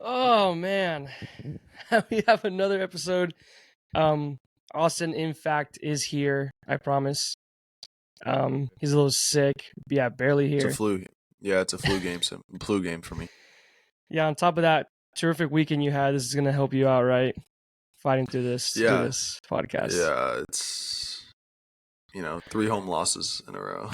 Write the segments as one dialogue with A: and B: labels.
A: Oh man, we have another episode. Um, Austin, in fact, is here. I promise. He's a little sick. Yeah, barely
B: It's a
A: here.
B: flu. Yeah, it's a flu game for me.
A: Yeah. On top of that, terrific weekend you had. This is gonna help you out, right? Fighting through this to do
B: Yeah,
A: this podcast.
B: yeah. It's 3 home losses in a row.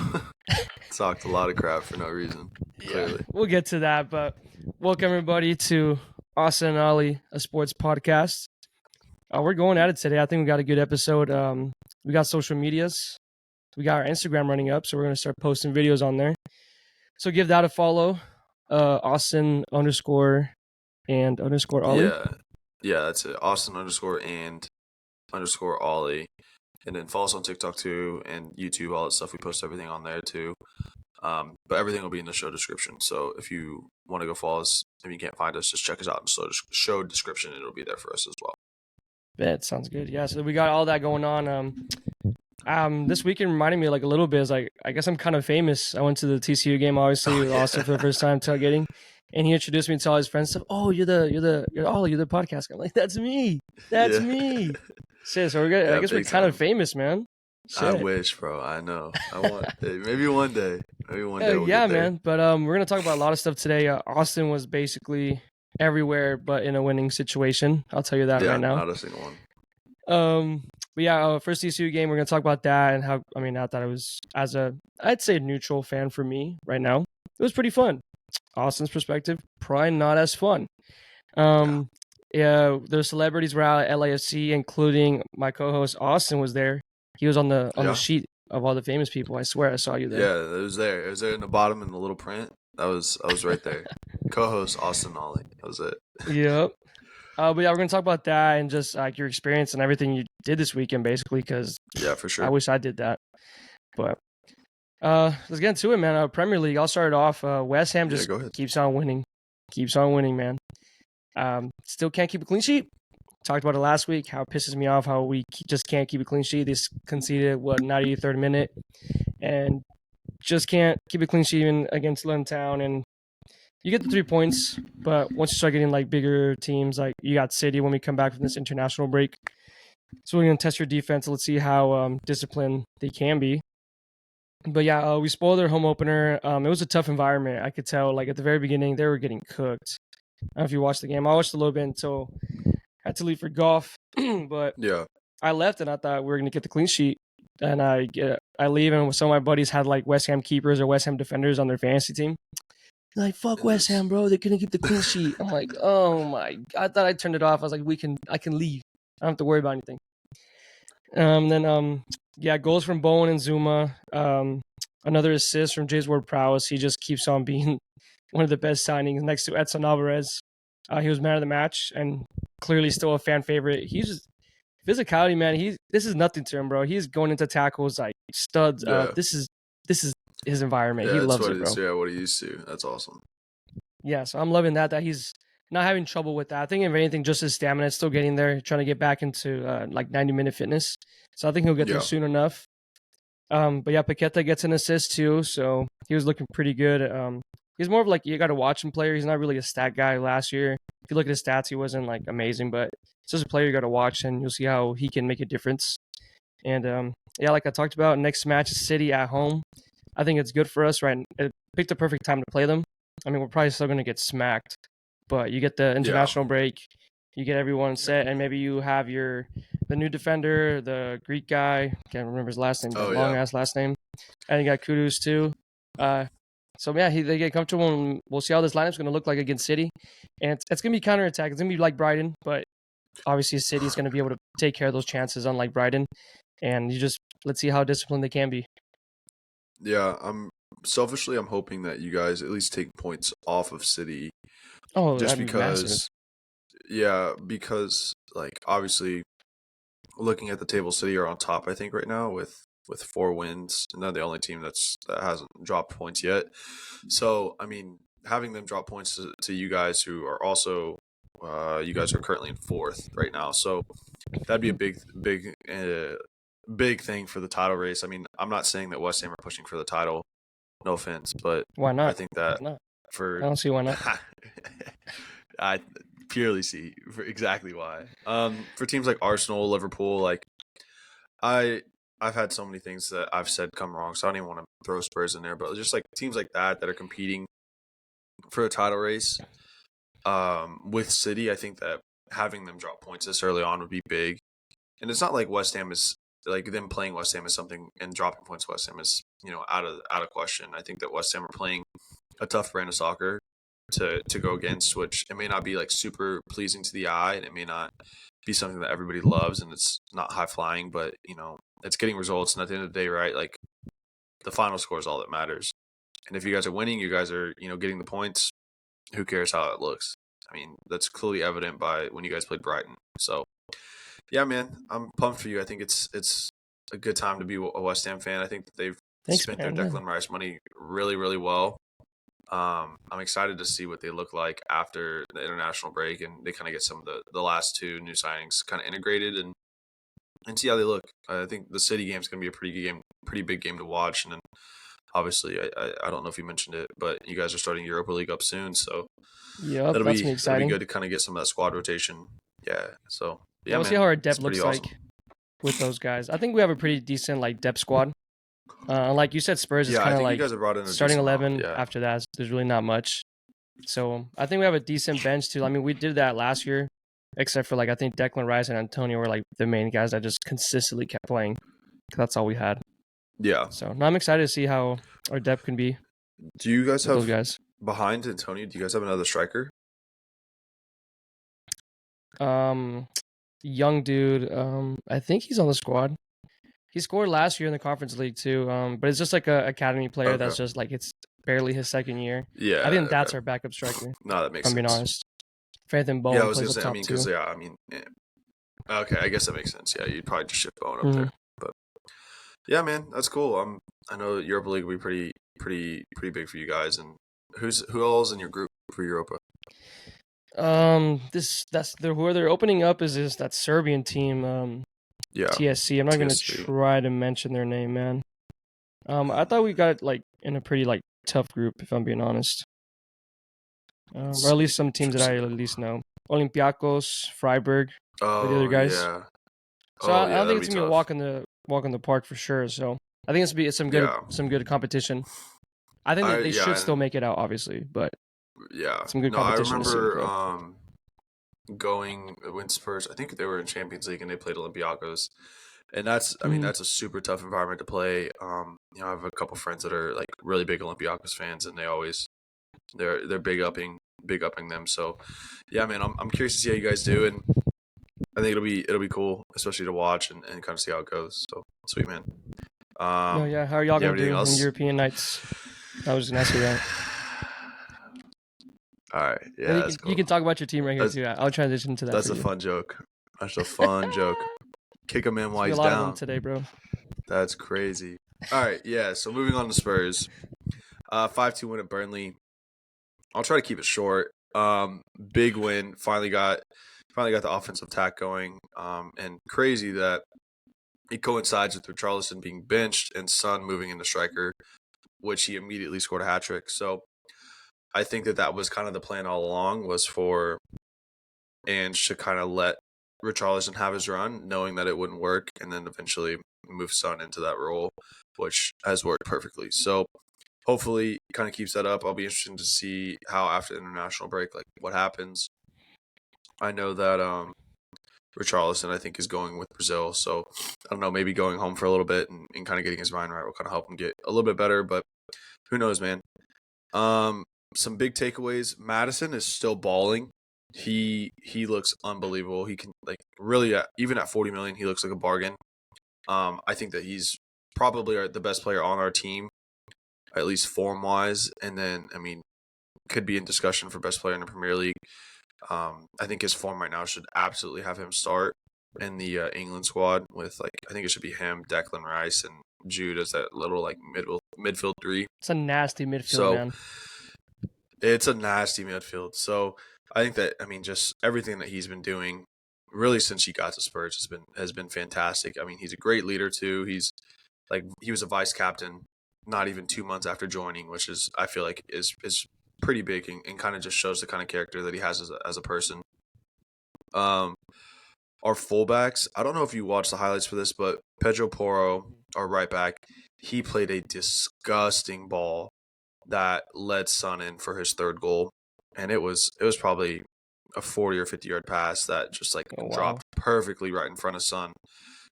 B: Talked a lot of crap for no reason.
A: Yeah,
B: Clearly.
A: we'll get to that. But welcome everybody to Austin Oli, a sports podcast. We're going at it today. I think we got a good episode. We got social medias. We got our Instagram running up, so we're gonna start posting videos on there. So give that a follow. Austin underscore and underscore Ollie.
B: Yeah. That's it. Austin underscore and underscore Ollie, and then follow us on TikTok too and YouTube. All that stuff. We post everything on there too. But everything will be in the show description. So if you want to go follow us, if you can't find us, just check us out in the show description. It'll be there for us as well.
A: That sounds good. Yeah, so we got all that going on. This weekend reminded me like a little bit. Is like I guess I'm kind of famous. I went to the TCU game, obviously, with Austin for the first time tailgating, and he introduced me to all his friends. Stuff. Oh, you're the podcast guy. I'm like, that's me. That's me. Shit, so we're good. I guess we're kind of famous, man. Shit.
B: I wish, bro. I know. I want maybe one day. We'll
A: yeah,
B: get there.
A: man. But we're gonna talk about a lot of stuff today. Austin was basically everywhere, but in a winning situation. I'll tell you that right now.
B: Not a single one.
A: But yeah, first TCU game. We're gonna talk about that and how. I mean, not that it was I'd say neutral fan for me right now. It was pretty fun. Austin's perspective, probably not as fun. Yeah, the celebrities were out at LAFC, including my co-host Austin was there. He was on the sheet of all the famous people. I swear I saw you there.
B: Yeah, it was there. It was there in the bottom in the little print. I was right there. Co-host Austin Oli. That was it.
A: Yep. But yeah, we're gonna talk about that and just like your experience and everything you did this weekend, basically. Because
B: yeah, for sure.
A: I wish I did that. But let's get into it, man. Premier League. I'll start it off. West Ham just keeps on winning. Keeps on winning, man. Still can't keep a clean sheet. Talked about it last week. How it pisses me off how we just can't keep a clean sheet. They conceded 93rd minute, and just can't keep a clean sheet even against London Town. And you get the 3 points, but once you start getting like bigger teams, like you got City when we come back from this international break. So we're gonna test your defense. Let's see how disciplined they can be. But yeah, we spoiled their home opener. It was a tough environment. I could tell. Like at the very beginning, they were getting cooked. I don't know if you watched the game. I watched a little bit until I had to leave for golf. But
B: yeah,
A: I left and I thought we were gonna get the clean sheet. And I leave and some of my buddies had like West Ham keepers or West Ham defenders on their fantasy team. They're like, fuck West Ham, bro. They're gonna keep the clean sheet. I'm like, oh my! I thought I turned it off. I was like, I can leave. I don't have to worry about anything. Then goals from Bowen and Zuma. Another assist from James Ward-Prowse. He just keeps on being one of the best signings next to Edson Alvarez. He was man of the match and clearly still a fan favorite. He's just physicality, man. This is nothing to him, bro. He's going into tackles like studs.
B: Yeah.
A: This is his environment.
B: Yeah,
A: he loves it, bro.
B: Yeah, what he used to. That's awesome.
A: Yeah, so I'm loving that he's not having trouble with that. I think if anything, just his stamina is still getting there, trying to get back into like 90-minute fitness. So I think he'll get there soon enough. But yeah, Paqueta gets an assist too, so he was looking pretty good. He's more of like you got to watch him player. He's not really a stat guy. Last year, if you look at his stats, he wasn't like amazing, but it's just a player you got to watch, and you'll see how he can make a difference. And yeah, like I talked about, next match is City at home. I think it's good for us, right? It picked the perfect time to play them. I mean, we're probably still going to get smacked, but you get the international break, you get everyone set, and maybe you have the new defender, the Greek guy, can't remember his last name, long-ass last name, and you got Kudus too. So yeah, they get comfortable, and we'll see how this lineup's going to look like against City. And it's going to be counterattack. It's going to be like Brighton, but obviously City is going to be able to take care of those chances, unlike Brighton. And let's see how disciplined they can be.
B: Yeah, I'm hoping that you guys at least take points off of City.
A: Oh,
B: just because, because like obviously, looking at the table, City are on top. I think right now with 4 wins, and they're the only team that hasn't dropped points yet. So I mean, having them drop points to you guys who are also, you guys are currently in 4th right now. So that'd be a big thing for the title race. I mean, I'm not saying that West Ham are pushing for the title. No offense, but
A: why not?
B: I think that
A: I don't see why not.
B: I purely see for exactly why. For teams like Arsenal, Liverpool, like I I've had so many things that I've said come wrong, so I don't even want to throw Spurs in there, but just like teams like that are competing for a title race. With City, I think that having them drop points this early on would be big. And it's not like West Ham is like them playing West Ham is something and dropping points to West Ham is, out of question. I think that West Ham are playing a tough brand of soccer to go against, which it may not be like super pleasing to the eye and it may not be something that everybody loves and it's not high flying, but it's getting results, and at the end of the day, right, like the final score is all that matters. And if you guys are winning, you guys are, getting the points, who cares how it looks? I mean, that's clearly evident by when you guys played Brighton. So yeah, man, I'm pumped for you. I think it's a good time to be a West Ham fan. I think that they've spent their Declan Rice money really, really well. I'm excited to see what they look like after the international break, and they kind of get some of the last two new signings kind of integrated and see how they look. I think the City game is going to be a pretty big game to watch. And then obviously, I don't know if you mentioned it, but you guys are starting Europa League up soon, so
A: yeah, that's
B: that'll
A: exciting.
B: be good to kind of get some of that squad rotation. Yeah, so
A: yeah, we'll
B: man,
A: see how our depth looks
B: awesome.
A: like with those guys. I think we have a pretty decent like depth squad. Like you said, Spurs is kind of like
B: you guys have brought in
A: starting 11.
B: Yeah.
A: After that, there's really not much. So I think we have a decent bench too. I mean, we did that last year, except for like I think Declan Rice and Antonio were like the main guys that just consistently kept playing. That's all we had.
B: Yeah.
A: So now I'm excited to see how our depth can be.
B: Do you guys have
A: those guys
B: behind Antonio? Do you guys have another striker?
A: Young dude. I think he's on the squad. He scored last year in the Conference League too. But it's just like a academy player that's just like it's barely his second year.
B: Yeah,
A: I think that's our backup striker.
B: No, that makes sense.
A: I'm being honest. Nathan Bowen.
B: Yeah, I was gonna
A: plays
B: say.
A: top
B: I mean, because
A: two.
B: okay, I guess that makes sense. Yeah, you'd probably just ship Bowen up there. But yeah, man, that's cool. I know Europa League will be pretty big for you guys. And who else in your group for Europa?
A: Who they're opening up is that Serbian team.
B: Yeah,
A: TSC. I'm not gonna try to mention their name, man. I thought we got like in a pretty like tough group, if I'm being honest. Or at least some teams that I at least know. Olympiacos, Freiburg, or the other guys.
B: Yeah.
A: So I don't think it's gonna be a walk in the park for sure. So I think it's some good competition. I think that they should still make it out, obviously, but some good competition.
B: I remember going when Spurs, I think they were in Champions League and they played Olympiacos, and that's that's a super tough environment to play. I have a couple friends that are like really big Olympiacos fans, and they're big upping them. So yeah, man, I'm curious to see how you guys do, and I think it'll be cool, especially to watch and kind of see how it goes. So sweet, man.
A: How are y'all gonna do in European nights? I was gonna ask you that.
B: All right, yeah,
A: you can talk about your team right here too. I'll transition to that.
B: That's a fun joke. That's a fun joke. Kick him in while he's down. A lot of them
A: today, bro.
B: That's crazy. All right, yeah. So moving on to Spurs, 5-2 win at Burnley. I'll try to keep it short. Big win. Finally got the offensive attack going. And crazy that it coincides with Richarlison being benched and Son moving into striker, which he immediately scored a hat trick. So I think that was kind of the plan all along, was for Ange to kind of let Richarlison have his run, knowing that it wouldn't work, and then eventually move Son into that role, which has worked perfectly. So hopefully it kind of keeps that up. I'll be interested to see how after the international break, like what happens. I know that Richarlison, I think, is going with Brazil. So I don't know, maybe going home for a little bit and kind of getting his mind right will kind of help him get a little bit better. But who knows, man. Some big takeaways. Madison is still balling. He looks unbelievable. He can really even at 40 million, he looks like a bargain. I think that he's probably the best player on our team, at least form wise. And then could be in discussion for best player in the Premier League. I think his form right now should absolutely have him start in the England squad with I think it should be him, Declan Rice, and Jude as that little midfield three.
A: It's a nasty midfield, man.
B: It's a nasty midfield. So I think that just everything that he's been doing really since he got to Spurs has been fantastic. He's a great leader too. He's he was a vice captain not even 2 months after joining, which is I feel like is pretty big and kind of just shows the kind of character that he has as a person. Our fullbacks, I don't know if you watched the highlights for this, but Pedro Porro, our right back, he played a disgusting ball that led Son in for his third goal, and it was probably a 40 or 50 yard pass that just like dropped perfectly right in front of Son,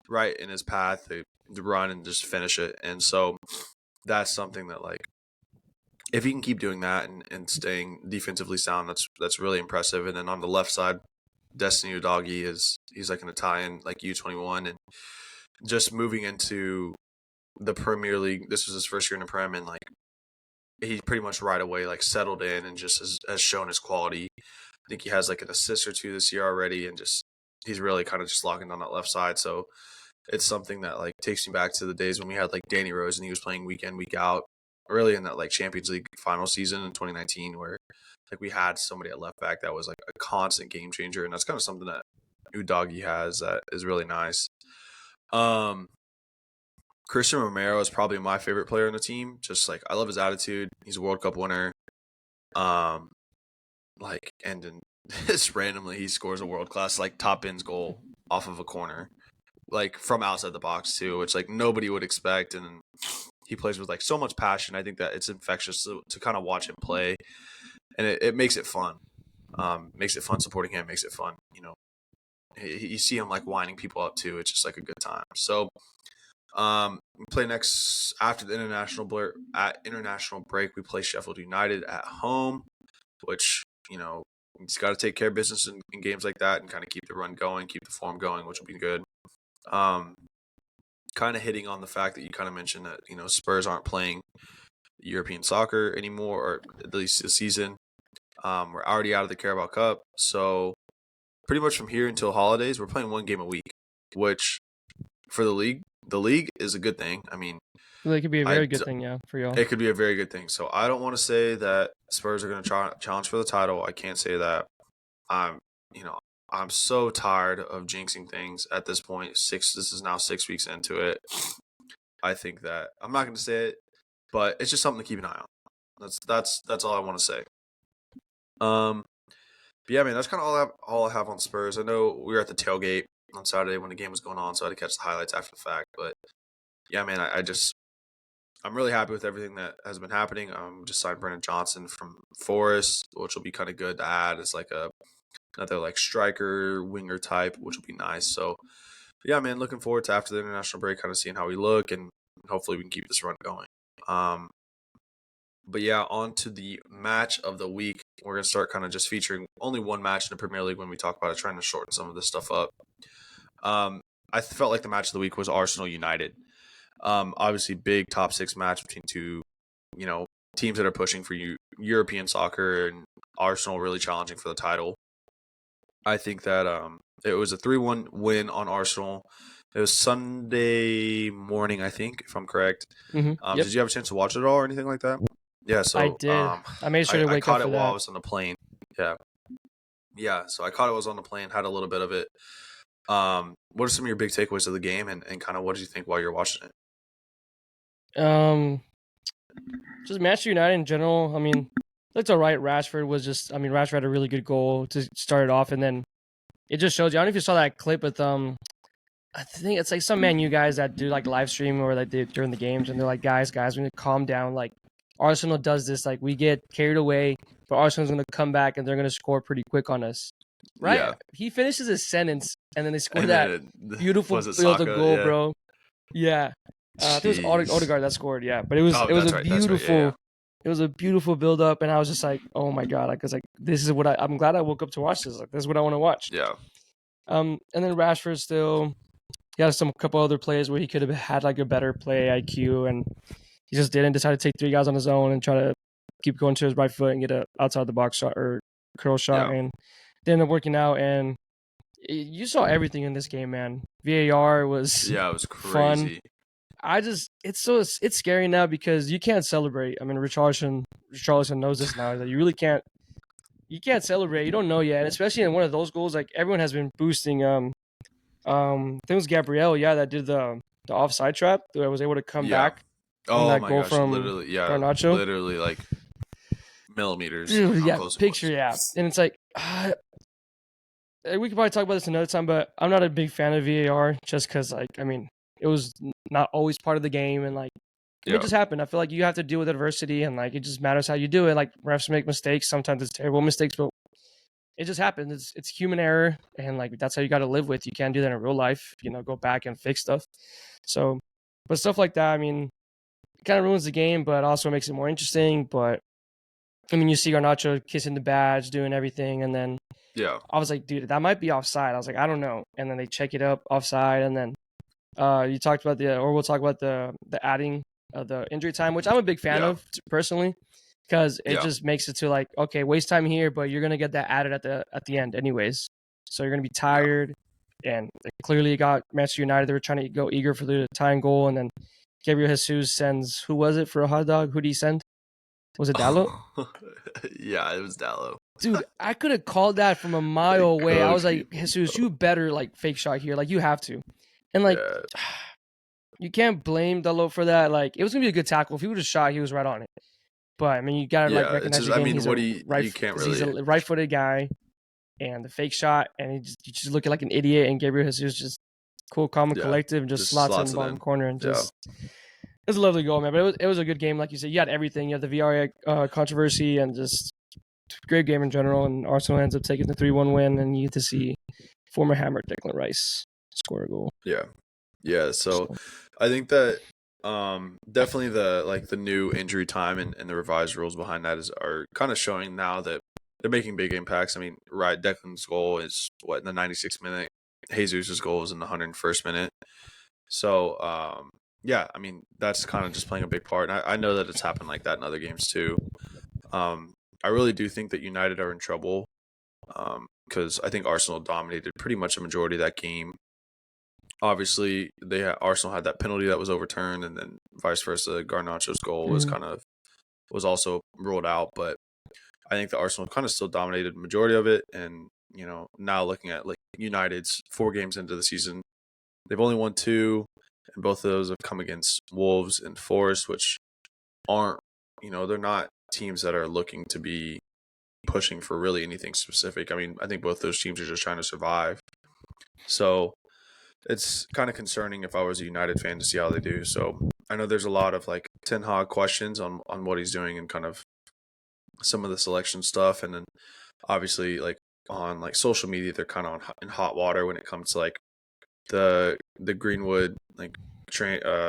B: right in his path to run and just finish it. And so that's something that, like, if he can keep doing that and staying defensively sound, that's really impressive. And then on the left side, Destiny Udogie he's like an Italian, like U21, and just moving into the Premier League. This was his first year in the Prem, and like he pretty much right away like settled in and just has shown his quality. I think he has like an assist or two this year already, and just he's really kind of just locking down that left side. So it's something that like takes me back to the days when we had like Danny Rose and he was playing week in, week out, early in that like Champions League final season in 2019, where like we had somebody at left back that was like a constant game changer, and that's kind of something that Udogie has that is really nice. Christian Romero is probably my favorite player on the team. Just like I love his attitude. He's a World Cup winner. Like, and then just randomly he scores a world class like top ends goal off of a corner, like from outside the box too, which like nobody would expect. And he plays with like so much passion. I think that it's infectious to kind of watch him play, and it makes it fun. Makes it fun supporting him. Makes it fun. You know, you see him like winding people up too. It's just like a good time. So. We play next after the international break. We play Sheffield United at home, which, you know, you just got to take care of business in games like that and kind of keep the run going, keep the form going, which will be good. Kind of hitting on the fact that you kind of mentioned that, you know, Spurs aren't playing European soccer anymore, or at least this season. We're already out of the Carabao Cup, so pretty much from here until holidays, we're playing one game a week, which for the league is a good thing. I mean,
A: it could be a very good thing, yeah, for y'all.
B: It could be a very good thing. So I don't want to say that Spurs are going to challenge for the title. I can't say that. I'm so tired of jinxing things at this point. This is now 6 weeks into it. I think that I'm not going to say it, but it's just something to keep an eye on. That's all I want to say. But yeah, man, that's kind of all I have on Spurs. I know we were at the tailgate on Saturday when the game was going on, so I had to catch the highlights after the fact. But yeah, man, I'm really happy with everything that has been happening. Just signed Brennan Johnson from Forest, which will be kind of good to add as like another like striker winger type, which will be nice. So yeah, man, looking forward to after the international break, kind of seeing how we look, and hopefully we can keep this run going. But yeah, on to the match of the week. We're going to start kind of just featuring only one match in the Premier League when we talk about it, trying to shorten some of this stuff up. I felt like the match of the week was Arsenal United. Obviously, big top six match between two, you know, teams that are pushing for European soccer, and Arsenal really challenging for the title. I think that it was a 3-1 win on Arsenal. It was Sunday morning, I think, if I'm correct.
A: Yep.
B: Did you have a chance to watch it all or anything like that? Yeah, so
A: I did. I made sure to wake up for that. I caught
B: it while I was on the plane. Yeah. So I caught it while I was on the plane, had a little bit of it. What are some of your big takeaways of the game, and kind of what did you think while you're watching
A: it? Just Manchester United in general. I mean, it's all right. Rashford had a really good goal to start it off, and then it just shows you. I don't know if you saw that clip with I think it's like some Man U guys that do like live stream or like during the games, and they're like, guys, we need to calm down. Like Arsenal does this, like we get carried away, but Arsenal's going to come back and they're going to score pretty quick on us. Right? Yeah. He finishes his sentence, and then they score that beautiful field of goal, bro. Yeah. I think it was Odegaard that scored, yeah. But it was a beautiful it was a beautiful build up, and I was just like, oh my god, like, 'cause like this is what I'm glad I woke up to watch this. Like this is what I want to watch.
B: Yeah.
A: And then Rashford still, he had a couple other plays where he could have had like a better play IQ, and he just didn't. Decide to take three guys on his own and try to keep going to his right foot and get a outside the box shot or curl shot, and they ended up working out. And you saw everything in this game, man. VAR was
B: it was crazy.
A: Fun. It's scary now because you can't celebrate. I mean, Richarlison knows this now, that you really can't. You can't celebrate. You don't know yet, and especially in one of those goals. Like everyone has been boosting. I think it was Gabriel, that did the offside trap. That was able to come back.
B: Oh my gosh! Literally, Garnacho. Literally, like millimeters.
A: Dude,
B: How
A: yeah,
B: close it
A: picture,
B: was.
A: yeah. And it's like, we could probably talk about this another time, but I'm not a big fan of VAR just because, like, I mean, it was not always part of the game. And, like, I mean, it just happened. I feel like you have to deal with adversity, and, like, it just matters how you do it. Like, refs make mistakes. Sometimes it's terrible mistakes, but it just happens. It's human error, and, like, that's how you got to live with. You can't do that in real life, go back and fix stuff. So, but stuff like that, I mean, it kind of ruins the game, but also makes it more interesting. But, I mean, you see Garnacho kissing the badge, doing everything, and then I was like, dude, that might be offside. I was like, I don't know. And then they check it up offside, and then you talked about we'll talk about the adding of the injury time, which I'm a big fan of personally, because it just makes it to like, okay, waste time here, but you're gonna get that added at the end anyways. So you're gonna be tired, and clearly it got Manchester United. They were trying to go eager for the tying goal, and then Gabriel Jesus sends, who was it for a hot dog? Who did he send? Was it Dalot?
B: Yeah, it was Dalot.
A: Dude, I could have called that from a mile away. I was like, Jesus, you better like fake shot here. Like, you have to. And like, you can't blame Dalot for that. Like, it was gonna be a good tackle. If he would have shot, he was right on it. But I mean, you gotta like recognize
B: just,
A: the game.
B: I mean,
A: He's a right-footed guy, and the fake shot, and you just looking like an idiot. And Gabriel Jesus just cool, calm, and collective, and just slots in the bottom corner, and just it was a lovely goal, man. But it was a good game, like you said. You had everything. You had the VAR controversy, and just great game in general. And Arsenal ends up taking the 3-1 win, and you get to see former Hammer Declan Rice score a goal.
B: Yeah. So I think that definitely the new injury time and the revised rules behind that are kind of showing now that they're making big impacts. I mean, right, Declan's goal is in the 96th minute. Jesus' goal is in the 101st minute. So I mean, that's kind of just playing a big part. And I know that it's happened like that in other games too. I really do think that United are in trouble because I think Arsenal dominated pretty much a majority of that game. Obviously, Arsenal had that penalty that was overturned, and then vice versa. Garnacho's goal was also ruled out, but I think the Arsenal kind of still dominated the majority of it. And now looking at like United's 4 games into the season, they've only won 2, and both of those have come against Wolves and Forest, which aren't they're not teams that are looking to be pushing for really anything specific. I mean, I think both those teams are just trying to survive. So it's kind of concerning if I was a United fan to see how they do. So I know there's a lot of like Ten Hag questions on what he's doing and kind of some of the selection stuff. And then obviously like on like social media, they're kind of in hot water when it comes to like the Greenwood, like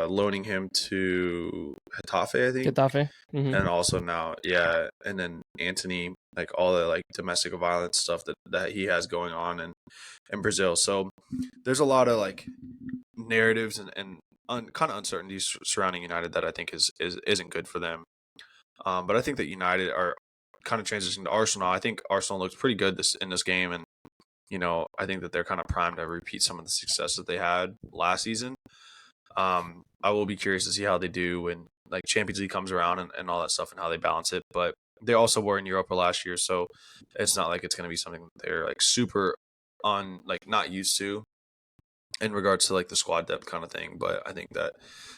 B: loaning him to Getafe, I think.
A: Getafe. Mm-hmm.
B: And also now, and then Anthony, like all the like domestic violence stuff that he has going on in Brazil. So there's a lot of like narratives and kind of uncertainties surrounding United that I think isn't good for them. But I think that United are kind of transitioning to Arsenal. I think Arsenal looks pretty good in this game, and I think that they're kind of primed to repeat some of the success that they had last season. I will be curious to see how they do when like Champions League comes around and all that stuff and how they balance it. But they also were in Europa last year, so it's not like it's going to be something that they're like super not used to in regards to like the squad depth kind of thing. But I think that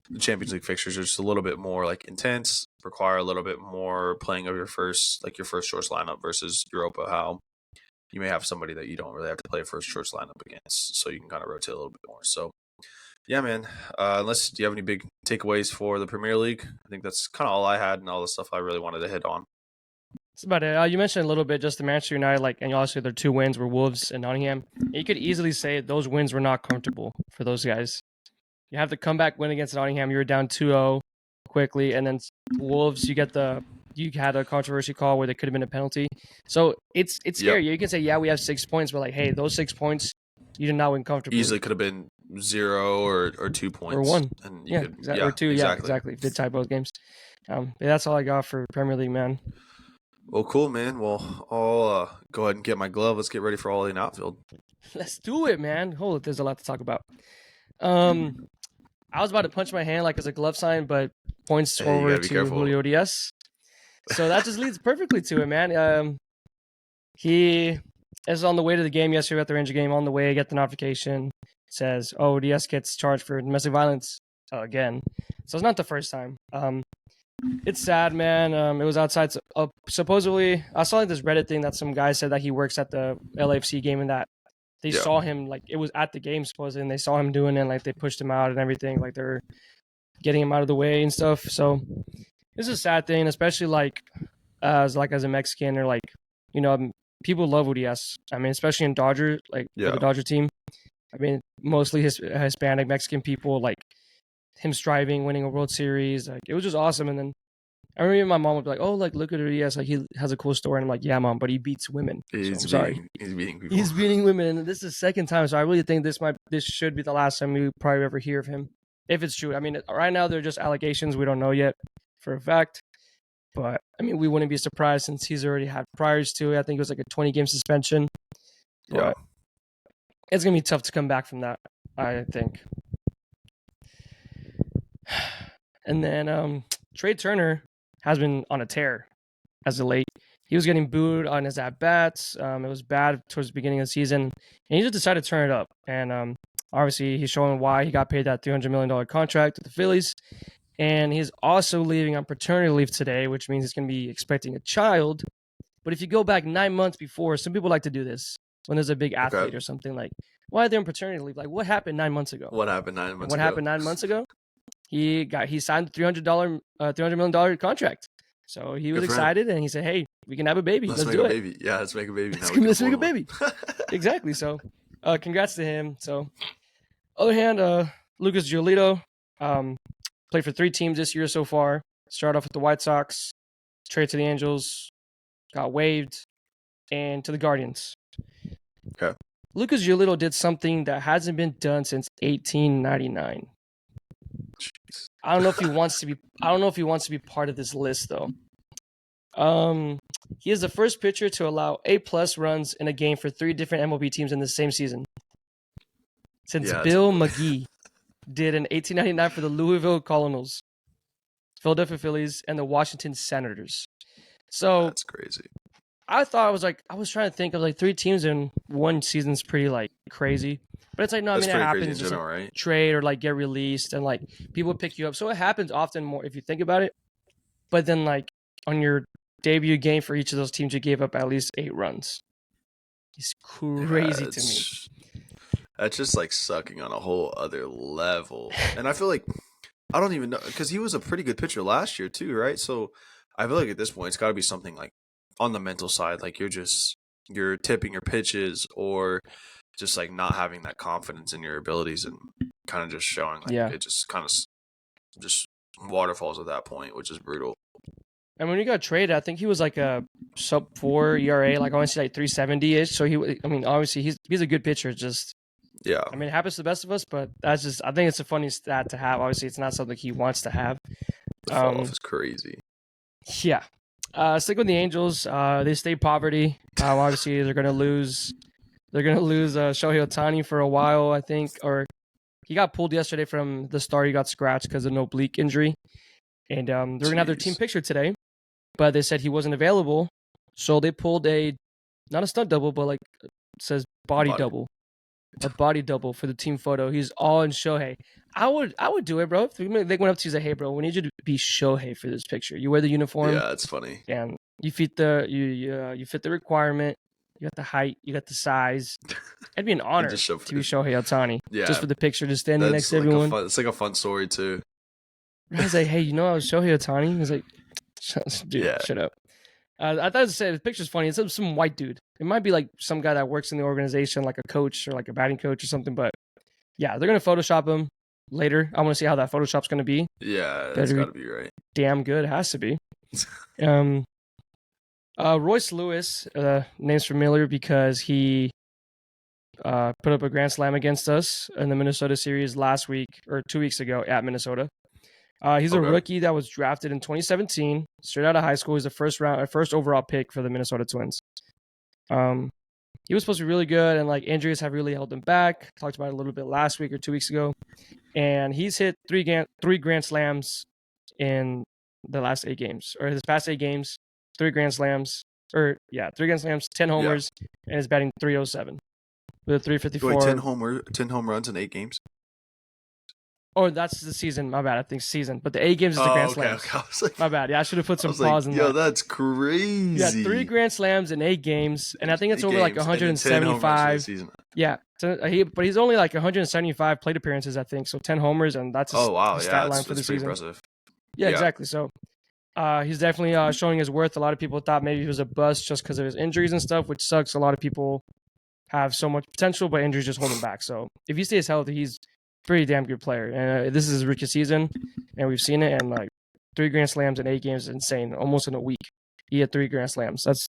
B: the Champions League fixtures are just a little bit more like intense, require a little bit more playing of your first choice lineup versus Europa, how you may have somebody that you don't really have to play a first choice lineup against, so you can kind of rotate a little bit more. So yeah, man. Do you have any big takeaways for the Premier League? I think that's kind of all I had and all the stuff I really wanted to hit on.
A: That's about it. You mentioned a little bit just the Manchester United, and also their 2 wins were Wolves and Nottingham. You could easily say those wins were not comfortable for those guys. You have the comeback win against Nottingham. You were down 2-0 quickly, and then Wolves, you had a controversy call where there could have been a penalty. So it's scary. You can say, yeah, we have 6 points, but like, hey, those 6 points, you did not win comfortably.
B: Easily could have been 0 or 2 points.
A: Or 1.
B: And
A: or 2. Yeah, exactly. Did tie both games. That's all I got for Premier League, man.
B: Well, cool, man. Well, I'll go ahead and get my glove. Let's get ready for Oli in Outfield.
A: Let's do it, man. Hold it. There's a lot to talk about. I was about to punch my hand like as a glove sign, but points over to Julio Diaz. So that just leads perfectly to it, man. He is on the way to the game yesterday at the Ranger game. On the way, get the notification. It says, Diaz gets charged for domestic violence again. So it's not the first time. It's sad, man. It was outside. Supposedly, I saw like this Reddit thing that some guy said that he works at the LAFC game and that they
B: Yeah.
A: saw him like it was at the game supposedly, and they saw him doing it. And, like they pushed him out and everything. Like they're getting him out of the way and stuff. So it's a sad thing, especially as a Mexican or like people love what he has. I mean, especially in Dodger, like
B: Yeah.
A: the Dodger team. I mean, mostly Hispanic Mexican people like him striving, winning a World Series. Like it was just awesome. And then I remember my mom would be like, "Oh, like look at who he has. Like he has a cool story." And I'm like, "Yeah, mom, but he beats women." So I'm sorry.
B: He's beating people.
A: He's beating women, and this is the second time. So I really think this should be the last time we probably ever hear of him, if it's true. I mean, right now they're just allegations. We don't know yet for a fact. But I mean, we wouldn't be surprised since he's already had priors to it. I think it was like a 20-game suspension.
B: Yeah.
A: But it's gonna be tough to come back from that, I think. And then Trey Turner has been on a tear as of late. He was getting booed on his at bats. It was bad towards the beginning of the season, and he just decided to turn it up. And obviously, he's showing why he got paid that $300 million contract with the Phillies. And he's also leaving on paternity leave today, which means he's going to be expecting a child. But if you go back 9 months before, some people like to do this when there's a big athlete or something like, why are they on paternity leave? Like, what happened 9 months ago?
B: What happened 9 months ago?
A: What happened 9 months ago? He signed a $300 million contract. So he was excited and he said, "Hey, we can have a baby. Let's do it.
B: Baby. Yeah, let's make a baby.
A: Let's make a baby." Exactly. So, congrats to him. So, other hand, Lucas Giolito played for 3 teams this year so far. Started off with the White Sox, traded to the Angels, got waived, and to the Guardians.
B: Okay.
A: Lucas Giolito did something that hasn't been done since 1899.
B: Jeez.
A: I don't know if he wants to be part of this list though. He is the first pitcher to allow A+ runs in a game for 3 different MLB teams in the same season. Since Bill McGee did in 1899 for the Louisville Cardinals, Philadelphia Phillies, and the Washington Senators. So
B: that's crazy.
A: I was trying to think of like 3 teams in one season is pretty like crazy. But it's like, no, I mean, it happens. Just like, right? Trade or like get released and like people pick you up. So it happens often more if you think about it. But then like on your debut game for each of those teams, you gave up at least 8 runs. It's crazy to me.
B: That's just like sucking on a whole other level. And I feel like, I don't even know, because he was a pretty good pitcher last year too, right? So I feel like at this point, it's got to be something like on the mental side. Like you're tipping your pitches or just like not having that confidence in your abilities and kind of just showing like it just kind of just waterfalls at that point, which is brutal.
A: And when he got traded, I think he was like a sub-4 ERA, like I want to say like 370-ish. So obviously he's a good pitcher. Just I mean, it happens to the best of us, but I think it's a funny stat to have. Obviously, it's not something he wants to have.
B: The fall off is crazy.
A: Yeah. Stick with the Angels. They stay poverty. Obviously, they're gonna lose. They're gonna lose Shohei Ohtani for a while, I think, or he got pulled yesterday from the start. He got scratched because of an oblique injury, and they're gonna have their team picture today, but they said he wasn't available, so they pulled not a stunt double, but like it says body double, a body double for the team photo. He's all in Shohei. I would do it, bro. If they went up to you and say, "Hey, bro, we need you to be Shohei for this picture. You wear the uniform.
B: Yeah, it's funny.
A: And you fit you fit the requirement. You got the height. You got the size. It'd be an honor to be Shohei Ohtani. Yeah, just for the picture, just standing next to everyone.
B: It's like a fun story too.
A: I was like, "Hey, I was Shohei Ohtani." He was like, "Dude, shut up." I thought the picture's funny. It's some white dude. It might be like some guy that works in the organization, like a coach or like a batting coach or something. But yeah, they're gonna Photoshop him later. I want to see how that Photoshop's gonna be.
B: Yeah, that's gotta be right.
A: Damn good. It has to be. Royce Lewis, name's familiar because he put up a grand slam against us in the Minnesota series last week or 2 weeks ago at Minnesota. He's a rookie that was drafted in 2017, straight out of high school. He's the first overall pick for the Minnesota Twins. He was supposed to be really good, and like injuries have really held him back. Talked about it a little bit last week or 2 weeks ago, and he's hit three grand slams in the last 8 games, or his past 8 games. 3 grand slams, 3 grand slams, 10 homers, and is batting .307 with a .354.
B: Wait, 10 home runs in 8 games?
A: Oh, that's the season. My bad. I think season. But the 8 games is the
B: Oh,
A: Grand
B: okay,
A: Slams.
B: okay. I was like,
A: My bad. Yeah, I should have put
B: I
A: some
B: was like,
A: pause in
B: yo,
A: that.
B: that's
A: Yeah, 3
B: crazy.
A: Grand Slams in 8 games, and I think it's
B: 8
A: over like
B: games and then 10 homers for the
A: 175.
B: season.
A: Yeah, so but he's only like 175 plate appearances, I think. So 10 homers, and that's
B: Oh, wow.
A: his
B: Yeah,
A: stat line for the
B: that's pretty
A: season.
B: impressive.
A: Yeah,
B: Yeah.
A: exactly. So he's definitely showing his worth. A lot of people thought maybe he was a bust just because of his injuries and stuff, which sucks. A lot of people have so much potential, but injuries just hold him back. So if he stays healthy, he's a pretty damn good player. And this is his rookie season, and we've seen it. And like 3 Grand Slams in 8 games is insane. Almost in a week, he had 3 Grand Slams. That's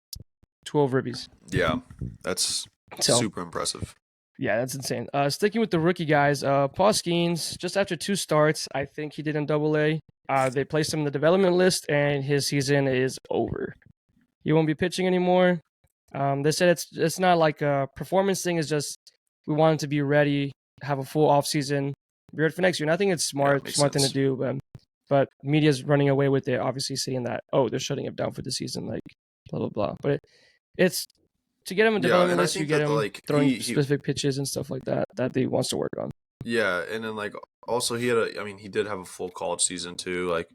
A: 12 ribbies.
B: Yeah, that's super impressive.
A: Yeah, that's insane. Sticking with the rookie guys, Paul Skeens, just after 2 starts, I think he did in Double-A. They placed him in the development list, and his season is over. He won't be pitching anymore. They said it's not like a performance thing. It's just we want him to be ready, have a full off season, be ready for next year. And I think it's smart thing to do. But media's running away with it, obviously saying that they're shutting him down for the season, like blah blah blah. But it's to get him in development list, you get him throwing specific pitches and stuff like that he wants to work on.
B: Yeah, and then like also he did have a full college season too. Like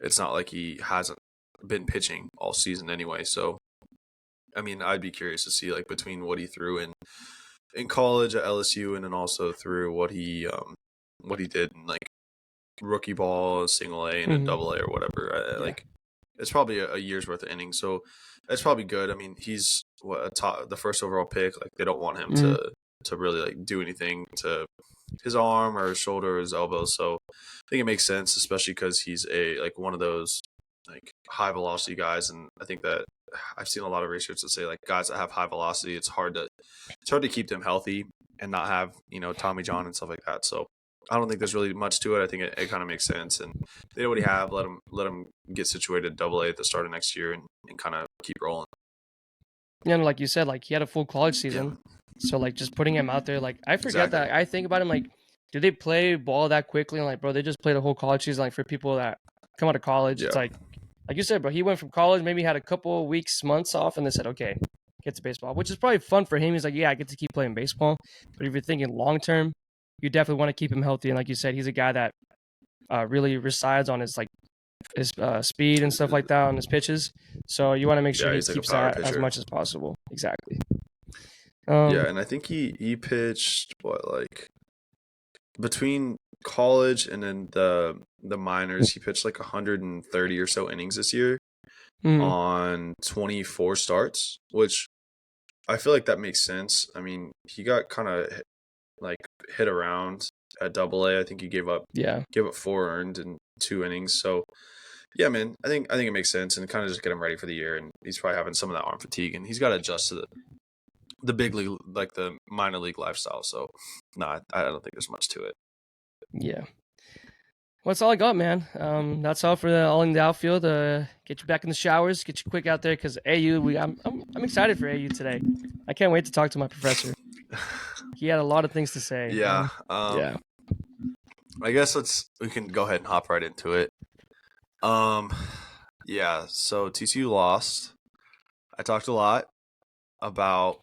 B: it's not like he hasn't been pitching all season anyway. So I mean, I'd be curious to see like between what he threw in college at LSU and then also through what he did in like rookie ball, single A, and then Double-A or whatever. Like it's probably a year's worth of innings, so it's probably good. I mean, he's the first overall pick. Like they don't want him to really like do anything to his arm or his shoulder or his elbow. So I think it makes sense, especially because he's one of those like high velocity guys, and I think that I've seen a lot of research that say like guys that have high velocity, it's hard to keep them healthy and not have Tommy John and stuff like that. So I don't think there's really much to it. I think it kind of makes sense, and they know what he have. Let him get situated at Double-A at the start of next year and kind of keep rolling.
A: Yeah, and like you said, like he had a full college season, so like just putting him out there, like I forget that. I think about him like, do they play ball that quickly? And like, bro, they just played a whole college season. Like for people that come out of college, it's like you said, bro, he went from college, maybe had a couple of weeks, months off, and they said, okay, get to baseball, which is probably fun for him. He's like, yeah, I get to keep playing baseball. But if you're thinking long term, you definitely want to keep him healthy. And like you said, he's a guy that really resides on his speed and stuff like that on his pitches. So you want to make sure he keeps that as much as possible. Exactly.
B: And I think he pitched between college and then the minors, he pitched like 130 or so innings this year on 24 starts, which I feel like that makes sense. I mean, he got kind of like hit around at Double-A. I think he gave up 4 earned in 2 innings. So yeah, man, I think it makes sense and kind of just get him ready for the year. And he's probably having some of that arm fatigue, and he's got to adjust to the big league, like the minor league lifestyle. So no, I don't think there's much to it.
A: Yeah. Well, that's all I got, man. That's all for the All in the Outfield. Get you back in the showers, get you quick out there, because I'm excited for AU today. I can't wait to talk to my professor. He had a lot of things to say.
B: Yeah. I guess we can go ahead and hop right into it. Yeah. So TCU lost. I talked a lot about.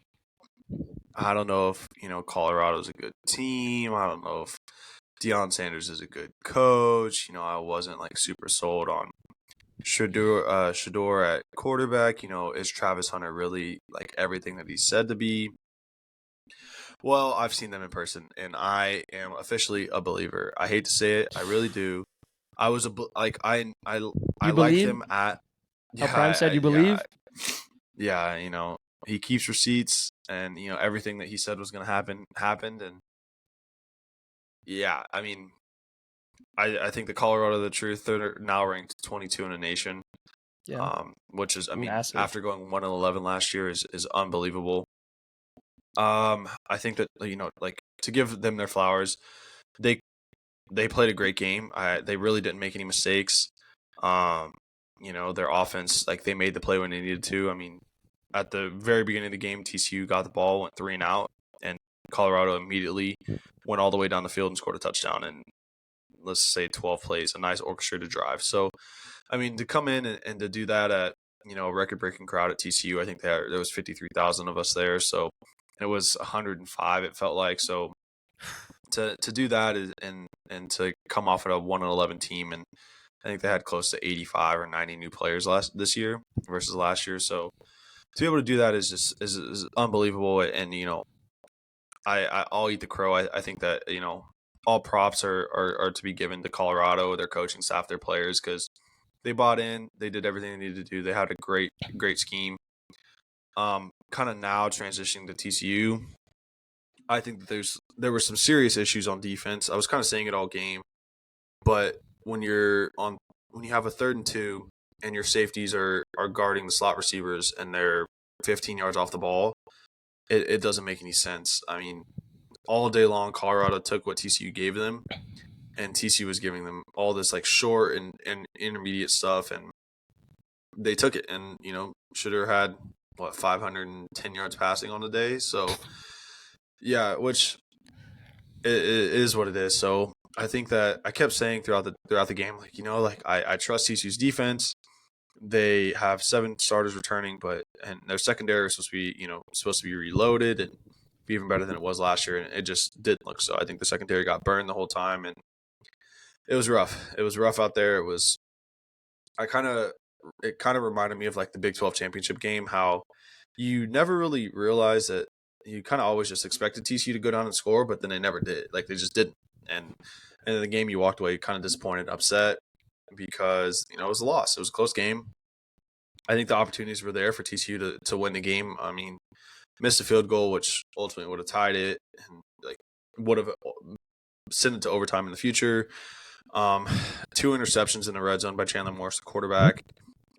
B: I don't know if Colorado's a good team. I don't know if Deion Sanders is a good coach. I wasn't like super sold on Shador at quarterback. Is Travis Hunter really like everything that he said to be? Well, I've seen them in person, and I am officially a believer. I hate to say it, I really do. I was I like him at.
A: How Prime said you believe?
B: Yeah, he keeps receipts, and everything that he said was going to happen happened, and yeah, I mean, I think the Colorado the Truth, they're now ranked 22 in the nation. Yeah. Which is, massive. After going 1-11 last year is unbelievable. I think that to give them their flowers, they played a great game. They really didn't make any mistakes. Their offense, they made the play when they needed to. I mean, at the very beginning of the game, TCU got the ball, went 3 and out, and Colorado immediately went all the way down the field and scored a touchdown in, let's say, 12 plays, a nice orchestrated drive. So, I mean, to come in and to do that at, a record-breaking crowd at TCU, I think there was 53,000 of us there. So, it was 105, it felt like. So, to do that and to come off at a 1-11 team, and I think they had close to 85 or 90 new players this year versus last year. So to be able to do that is just is unbelievable. And I'll eat the crow. I think that all props are to be given to Colorado, their coaching staff, their players, because they bought in, they did everything they needed to do. They had a great scheme. Kind of now transitioning to TCU, I think that there were some serious issues on defense. I was kind of saying it all game, but when you have a 3rd and 2 and your safeties are guarding the slot receivers and they're 15 yards off the ball, it doesn't make any sense. I mean, all day long, Colorado took what TCU gave them, and TCU was giving them all this like short and intermediate stuff, and they took it, and should have had 510 yards passing on the day. So yeah, which it is what it is. So I think that I kept saying throughout the game, I trust TCU's defense. They have 7 starters returning, and their secondary is supposed to be reloaded and be even better than it was last year, and it just didn't look so. I think the secondary got burned the whole time, and it was rough. It was rough out there. It kind of reminded me of like the Big 12 championship game, how you never really realized that you kind of always just expected TCU to go down and score, but then they never did. Like they just didn't. And in the game, you walked away kind of disappointed, upset, because it was a loss. It was a close game. I think the opportunities were there for TCU to win the game. I mean, missed a field goal, which ultimately would have tied it, and would have sent it to overtime in the future. 2 interceptions in the red zone by Chandler Morris, the quarterback.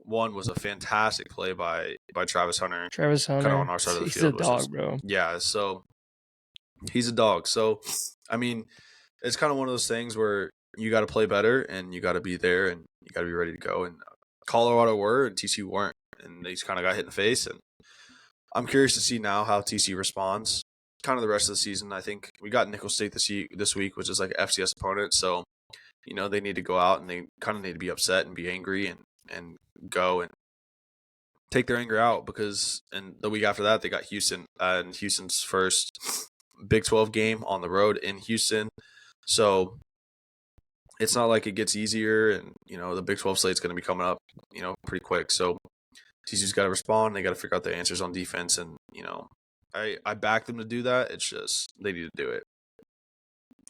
B: One was a fantastic play by Travis Hunter.
A: Kind of
B: on our side of the field.
A: He's a dog, bro.
B: Yeah, so he's a dog. So, I mean, it's kind of one of those things where you got to play better, and you got to be there, and you got to be ready to go. And Colorado were, and TCU weren't, and they just kind of got hit in the face. And I'm curious to see now how TCU responds kind of the rest of the season. I think we got Nicholls State this week, which is like an FCS opponent. So, they need to go out, and they kind of need to be upset and be angry and go and take their anger out, because and the week after that they got Houston, and Houston's first Big 12 game on the road in Houston. So it's not like it gets easier, and the Big 12 slate's going to be coming up pretty quick. So TCU's got to respond. They got to figure out their answers on defense, and I back them to do that. It's just they need to do it.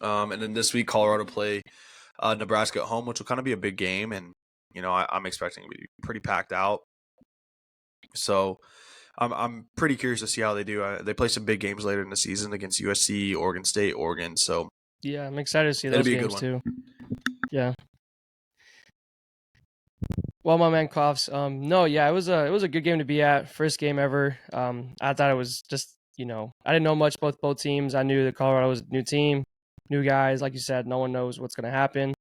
B: And then this week Colorado play Nebraska at home, which will kind of be a big game, and I'm expecting it to be pretty packed out. So I'm pretty curious to see how they do. They play some big games later in the season against USC, Oregon State, Oregon. So
A: yeah, I'm excited to see those games too. Yeah. Well, my man coughs. No, yeah, it was a good game to be at. First game ever. I thought it was just I didn't know much about both teams. I knew that Colorado was a new team, new guys. Like you said, no one knows what's gonna happen.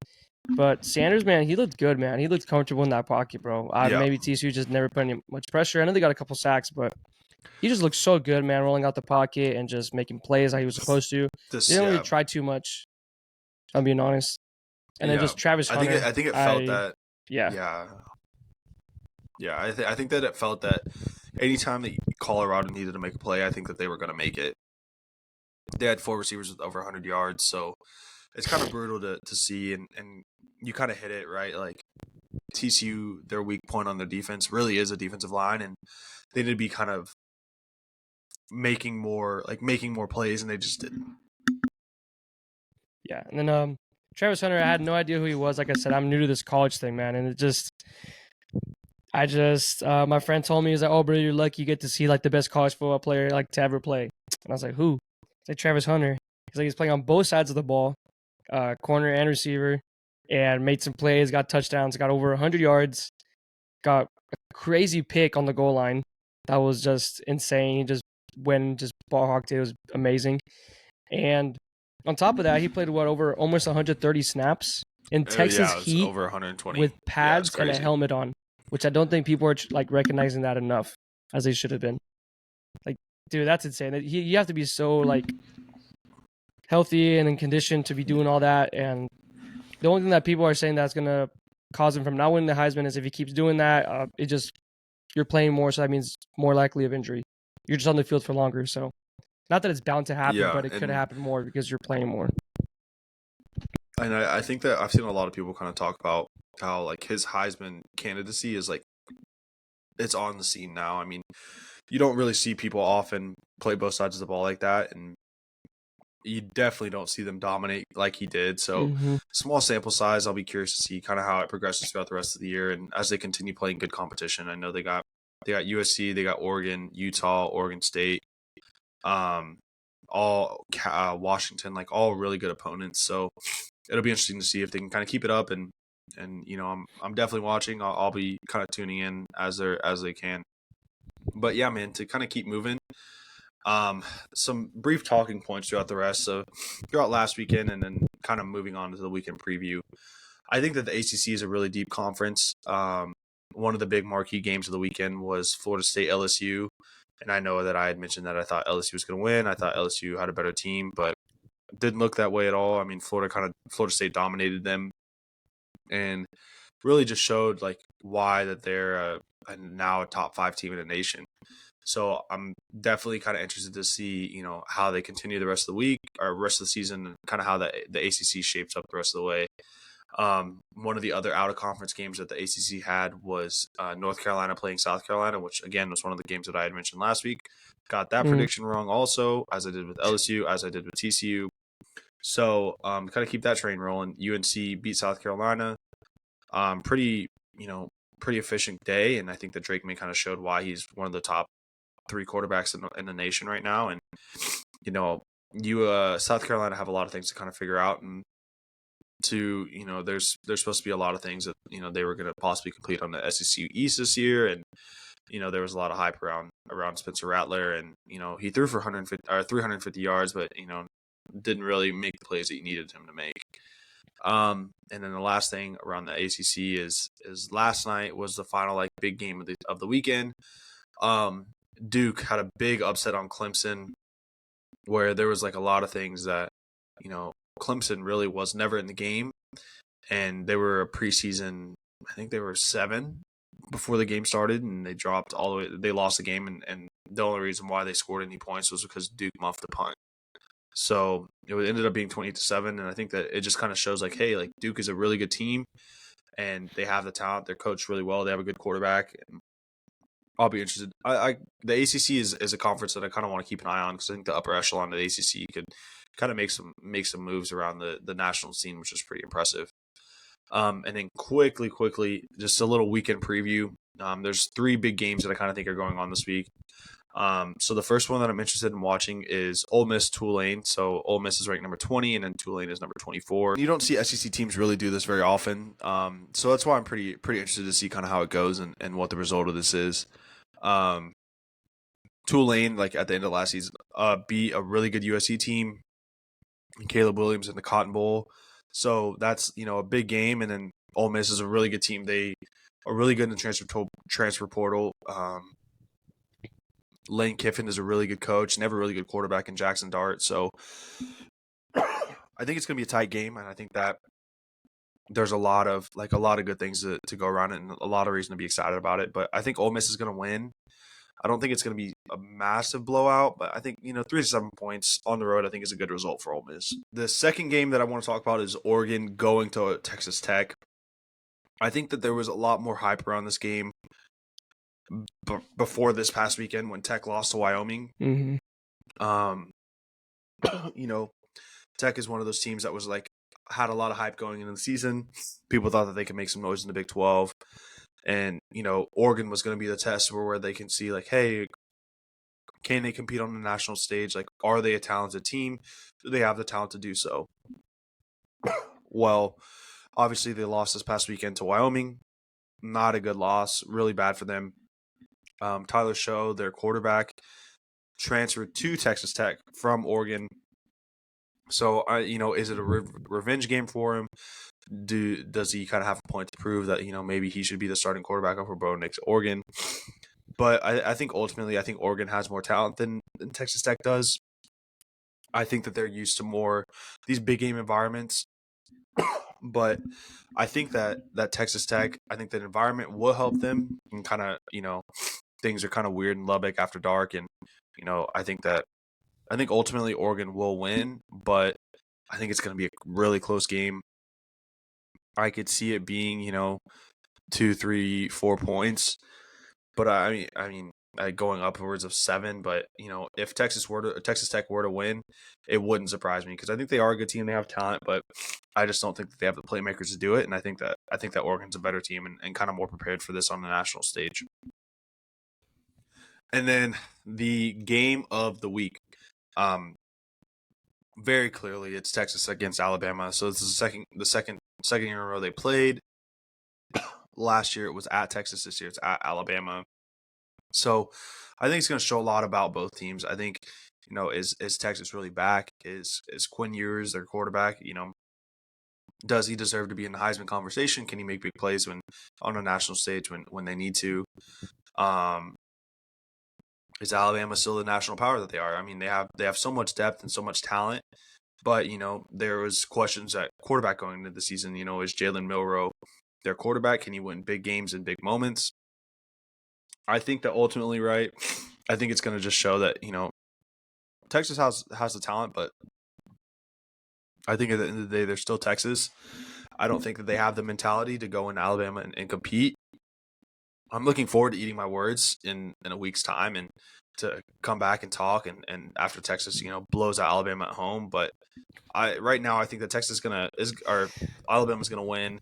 A: But Sanders, man, he looked good, man. He looked comfortable in that pocket, bro. Maybe TCU just never put any much pressure. I know they got a couple sacks, but he just looked so good, man, rolling out the pocket and just making plays like he was supposed to. He didn't really try too much, I'm being honest. And then just Travis Hunter.
B: I think it felt that.
A: Yeah.
B: Yeah, I think that it felt that anytime that Colorado needed to make a play, I think that they were going to make it. They had 4 receivers with over 100 yards, so it's kind of brutal to see, and you kind of hit it, right? Like TCU, their weak point on their defense really is a defensive line, and they need to be kind of making more plays, and they just didn't.
A: Yeah, and then Travis Hunter, I had no idea who he was. Like I said, I'm new to this college thing, man, and my friend told me, he's like, "Oh, bro, you're lucky you get to see like the best college football player like to ever play." And I was like, "Who?" It's like Travis Hunter. He's like, he's playing on both sides of the ball, corner and receiver, and made some plays, got touchdowns, got over 100 yards, got a crazy pick on the goal line. That was just insane. He just ball hawked it. It was amazing. And on top of that, he played over almost 130 snaps in Texas heat
B: over 120
A: with pads and a helmet on, which I don't think people are like recognizing that enough as they should have been. Like, dude, that's insane. You have to be so like healthy and in condition to be doing all that. And the only thing that people are saying that's gonna cause him from not winning the Heisman is if he keeps doing that. You're playing more, so that means more likely of injury. You're just on the field for longer, so not that it's bound to happen, but it could happen more because you're playing more.
B: And I think that I've seen a lot of people kind of talk about how like his Heisman candidacy is like it's on the scene now. I mean, you don't really see people often play both sides of the ball like that, and you definitely don't see them dominate like he did. So small sample size. I'll be curious to see kind of how it progresses throughout the rest of the year, and as they continue playing good competition. I know they got USC, they got Oregon, Utah, Oregon State, all Washington, like all really good opponents. So it'll be interesting to see if they can kind of keep it up, and you know I'm definitely watching. I'll be kind of tuning in as they can. But yeah, man, to kind of keep moving. Some brief talking points throughout the rest. So throughout last weekend, and then kind of moving on to the weekend preview. I think that the ACC is a really deep conference. One of the big marquee games of the weekend was Florida State LSU. And I know that I had mentioned that I thought LSU was going to win. I thought LSU had a better team, but it didn't look that way at all. I mean, Florida State dominated them and really just showed like why that they're now a top 5 team in the nation. So I'm definitely kind of interested to see, you know, how they continue the rest of the week or rest of the season, and kind of how the ACC shapes up the rest of the way. One of the other out of conference games that the ACC had was North Carolina playing South Carolina, which again was one of the games that I had mentioned last week. Got that prediction wrong also, as I did with LSU, as I did with TCU. So kind of keep that train rolling. UNC beat South Carolina. Pretty efficient day, and I think that Drake May kind of showed why he's one of the top 3 quarterbacks in the nation right now. And you know, South Carolina have a lot of things to kind of figure out, and to, you know, there's supposed to be a lot of things that, you know, they were going to possibly complete on the SEC East this year, and you know there was a lot of hype around Spencer Rattler, and you know he threw for 350 yards, but you know didn't really make the plays that you needed him to make. And then the last thing around the ACC is last night was the final like big game of the weekend. Duke had a big upset on Clemson, where there was like a lot of things that, you know, Clemson really was never in the game, and they were a preseason. I think they were 7 before the game started, and they dropped all the way. They lost the game, and the only reason why they scored any points was because Duke muffed a punt. So it ended up being 28-7, and I think that it just kind of shows like, hey, like Duke is a really good team, and they have the talent. They're coached really well. They have a good quarterback. And I'll be interested. The ACC is a conference that I kind of want to keep an eye on, because I think the upper echelon of the ACC could kind of make some moves around the national scene, which is pretty impressive. And then quickly, just a little weekend preview. There's 3 big games that I kind of think are going on this week. So the first one that I'm interested in watching is Ole Miss Tulane. So Ole Miss is ranked number 20, and then Tulane is number 24. You don't see SEC teams really do this very often. So that's why I'm pretty interested to see kind of how it goes and what the result of this is. Tulane, like at the end of last season, beat a really good USC team, Caleb Williams in the Cotton Bowl. So that's, you know, a big game. And then Ole Miss is a really good team. They are really good in the transfer portal. Lane Kiffin is a really good coach, never really good quarterback in Jackson Dart. So I think it's going to be a tight game, and I think that there's a lot of good things to go around it, and a lot of reason to be excited about it. But I think Ole Miss is going to win. I don't think it's going to be a massive blowout, but I think, you know, 3 to 7 points on the road, I think is a good result for Ole Miss. The second game that I want to talk about is Oregon going to Texas Tech. I think that there was a lot more hype around this game before this past weekend when Tech lost to Wyoming. You know, Tech is one of those teams that was like had a lot of hype going into the season. People thought that they could make some noise in the Big 12. And, you know, Oregon was going to be the test where they can see, like, hey, can they compete on the national stage? Like, are they a talented team? Do they have the talent to do so? Well, obviously they lost this past weekend to Wyoming. Not a good loss. Really bad for them. Tyler Show, their quarterback, transferred to Texas Tech from Oregon. So, you know, is it a revenge game for him? Does he kind of have a point to prove that, you know, maybe he should be the starting quarterback over Bo Nix Oregon? But I think ultimately, I think Oregon has more talent than Texas Tech does. I think that they're used to more these big game environments. But I think that Texas Tech, I think that environment will help them. And kind of, you know, things are kind of weird in Lubbock after dark. And, you know, I think ultimately Oregon will win. But I think it's going to be a really close game. I could see it being, 2, 3, 4 points. But I mean, going upwards of 7. But if Texas Tech were to win, it wouldn't surprise me because I think they are a good team. They have talent, but I just don't think that they have the playmakers to do it. And I think that Oregon's a better team and kind of more prepared for this on the national stage. And then the game of the week, very clearly it's Texas against Alabama. So this is the second year in a row they played. Last year it was at Texas. This year it's at Alabama. So I think it's going to show a lot about both teams. I think, is Texas really back? Is Quinn Ewers their quarterback? Does he deserve to be in the Heisman conversation? Can he make big plays on a national stage when they need to? Is Alabama still the national power that they are? I mean, they have so much depth and so much talent, but there was questions at quarterback going into the season. Is Jalen Milroe their quarterback? Can he win big games and big moments? I think that ultimately, right, I think it's going to just show that, Texas has the talent, but I think at the end of the day, they're still Texas. I don't think that they have the mentality to go in Alabama and compete. I'm looking forward to eating my words in a week's time and to come back and talk and after Texas, blows out Alabama at home. But right now I think that Alabama's gonna win.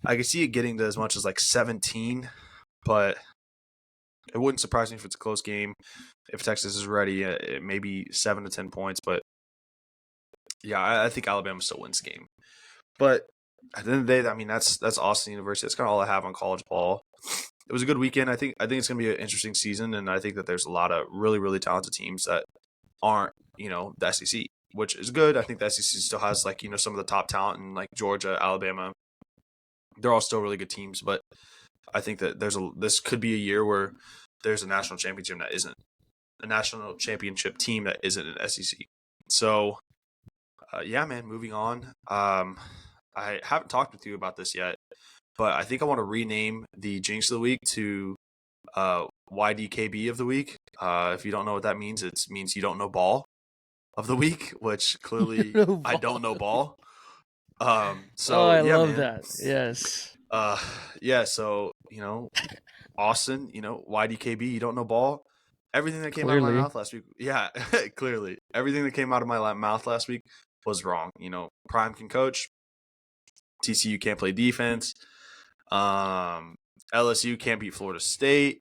B: I can see it getting to as much as like 17, but it wouldn't surprise me if it's a close game. If Texas is ready, it may be 7 to 10 points. But yeah, I think Alabama still wins the game. But at the end of the day, I mean that's Austin University. That's kind of all I have on college ball. It was a good weekend. I think it's going to be an interesting season, and I think that there's a lot of really, really talented teams that aren't, the SEC, which is good. I think the SEC still has some of the top talent in like Georgia, Alabama. They're all still really good teams, but I think that this could be a year where there's a national championship team that isn't an SEC. So, yeah, man. Moving on. I haven't talked with you about this yet. But I think I want to rename the Jinx of the Week to YDKB of the Week. If you don't know what that means, it means you don't know ball of the week, which clearly I don't know ball. So
A: I
B: yeah,
A: love
B: man.
A: that. Yes.
B: Yeah. So Austin, YDKB, you don't know ball. Everything that came out of my mouth last week, yeah, clearly everything that came out of my mouth last week was wrong. Prime can coach. TCU can't play defense. LSU can't beat Florida State.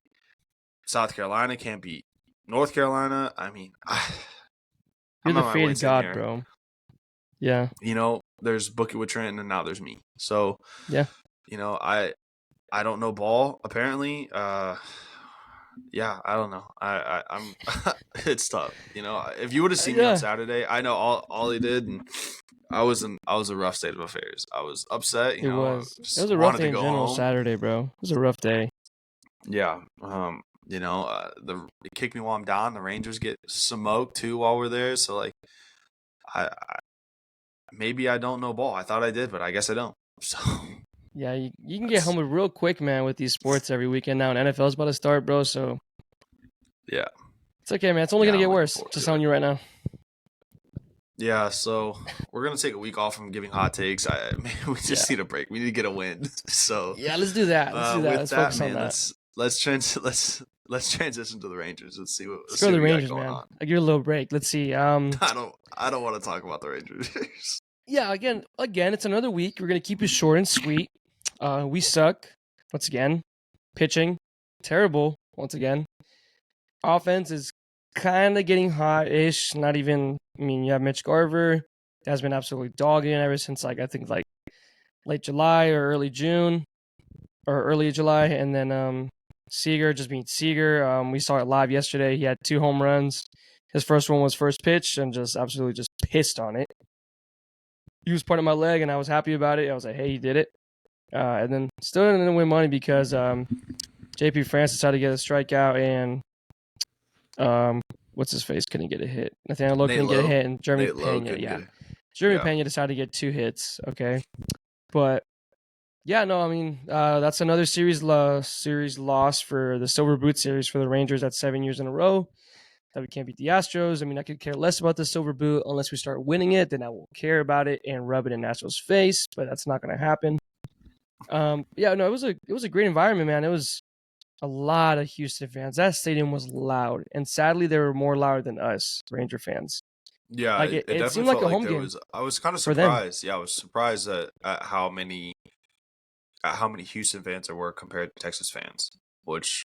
B: South Carolina can't beat North Carolina. I mean,
A: you're the fate of God, bro. Yeah.
B: There's Book It with Trenton, and now there's me. So
A: yeah,
B: I don't know ball apparently. Yeah, I don't know. I'm it's tough. If you would have seen me on Saturday, I know all he did, and I was a rough state of affairs. I was upset.
A: It was a rough day in general. Home. Saturday, bro. It was a rough day.
B: Yeah. They kick me while I'm down. The Rangers get smoked too while we're there. So like, I maybe I don't know ball. I thought I did, but I guess I don't. So.
A: Yeah, you can get humbled real quick, man, with these sports every weekend now. And NFL's about to start, bro. So.
B: Yeah.
A: It's okay, man. It's only gonna get worse. Just telling you right now.
B: Yeah, so we're gonna take a week off from giving hot takes. We just need a break. We need to get a win. So
A: yeah, let's do that. Let's focus on that.
B: Let's transition to the Rangers. Let's see what.
A: Let's go to the Rangers, man. I'll give you a little break. Let's see.
B: I don't want to talk about the Rangers.
A: Yeah, again, it's another week. We're gonna keep it short and sweet. We suck once again. Pitching terrible once again. Offense is kind of getting hot-ish. Not even. I mean, you have Mitch Garver. Has been absolutely dogging ever since I think late July or early June or early July, and then Seager just being Seager. We saw it live yesterday. He had 2 home runs. His first one was first pitch and just absolutely just pissed on it. He was pointing my leg, and I was happy about it. I was like, hey, he did it. And then still didn't win money because JP France decided to get a strikeout, and what's his face couldn't get a hit. Nathaniel Lowe couldn't get a hit, and Jeremy Pena, Pena decided to get 2 hits. Okay, but yeah, no, I mean that's another series loss for the Silver Boot series for the Rangers. That's 7 years in a row. that we can't beat the Astros. I mean, I could care less about the silver boot unless we start winning it. Then I will care about it and rub it in Astros' face, but that's not going to happen. Yeah, no, it was a great environment, man. It was a lot of Houston fans. That stadium was loud, and sadly, they were more louder than us, Ranger fans.
B: Yeah,
A: Like
B: it
A: it
B: definitely
A: seemed like
B: felt
A: a
B: like
A: home
B: there
A: game
B: was. I was kind of
A: for them.
B: surprised. Yeah, I was surprised at how many Houston fans there were compared to Texas fans, which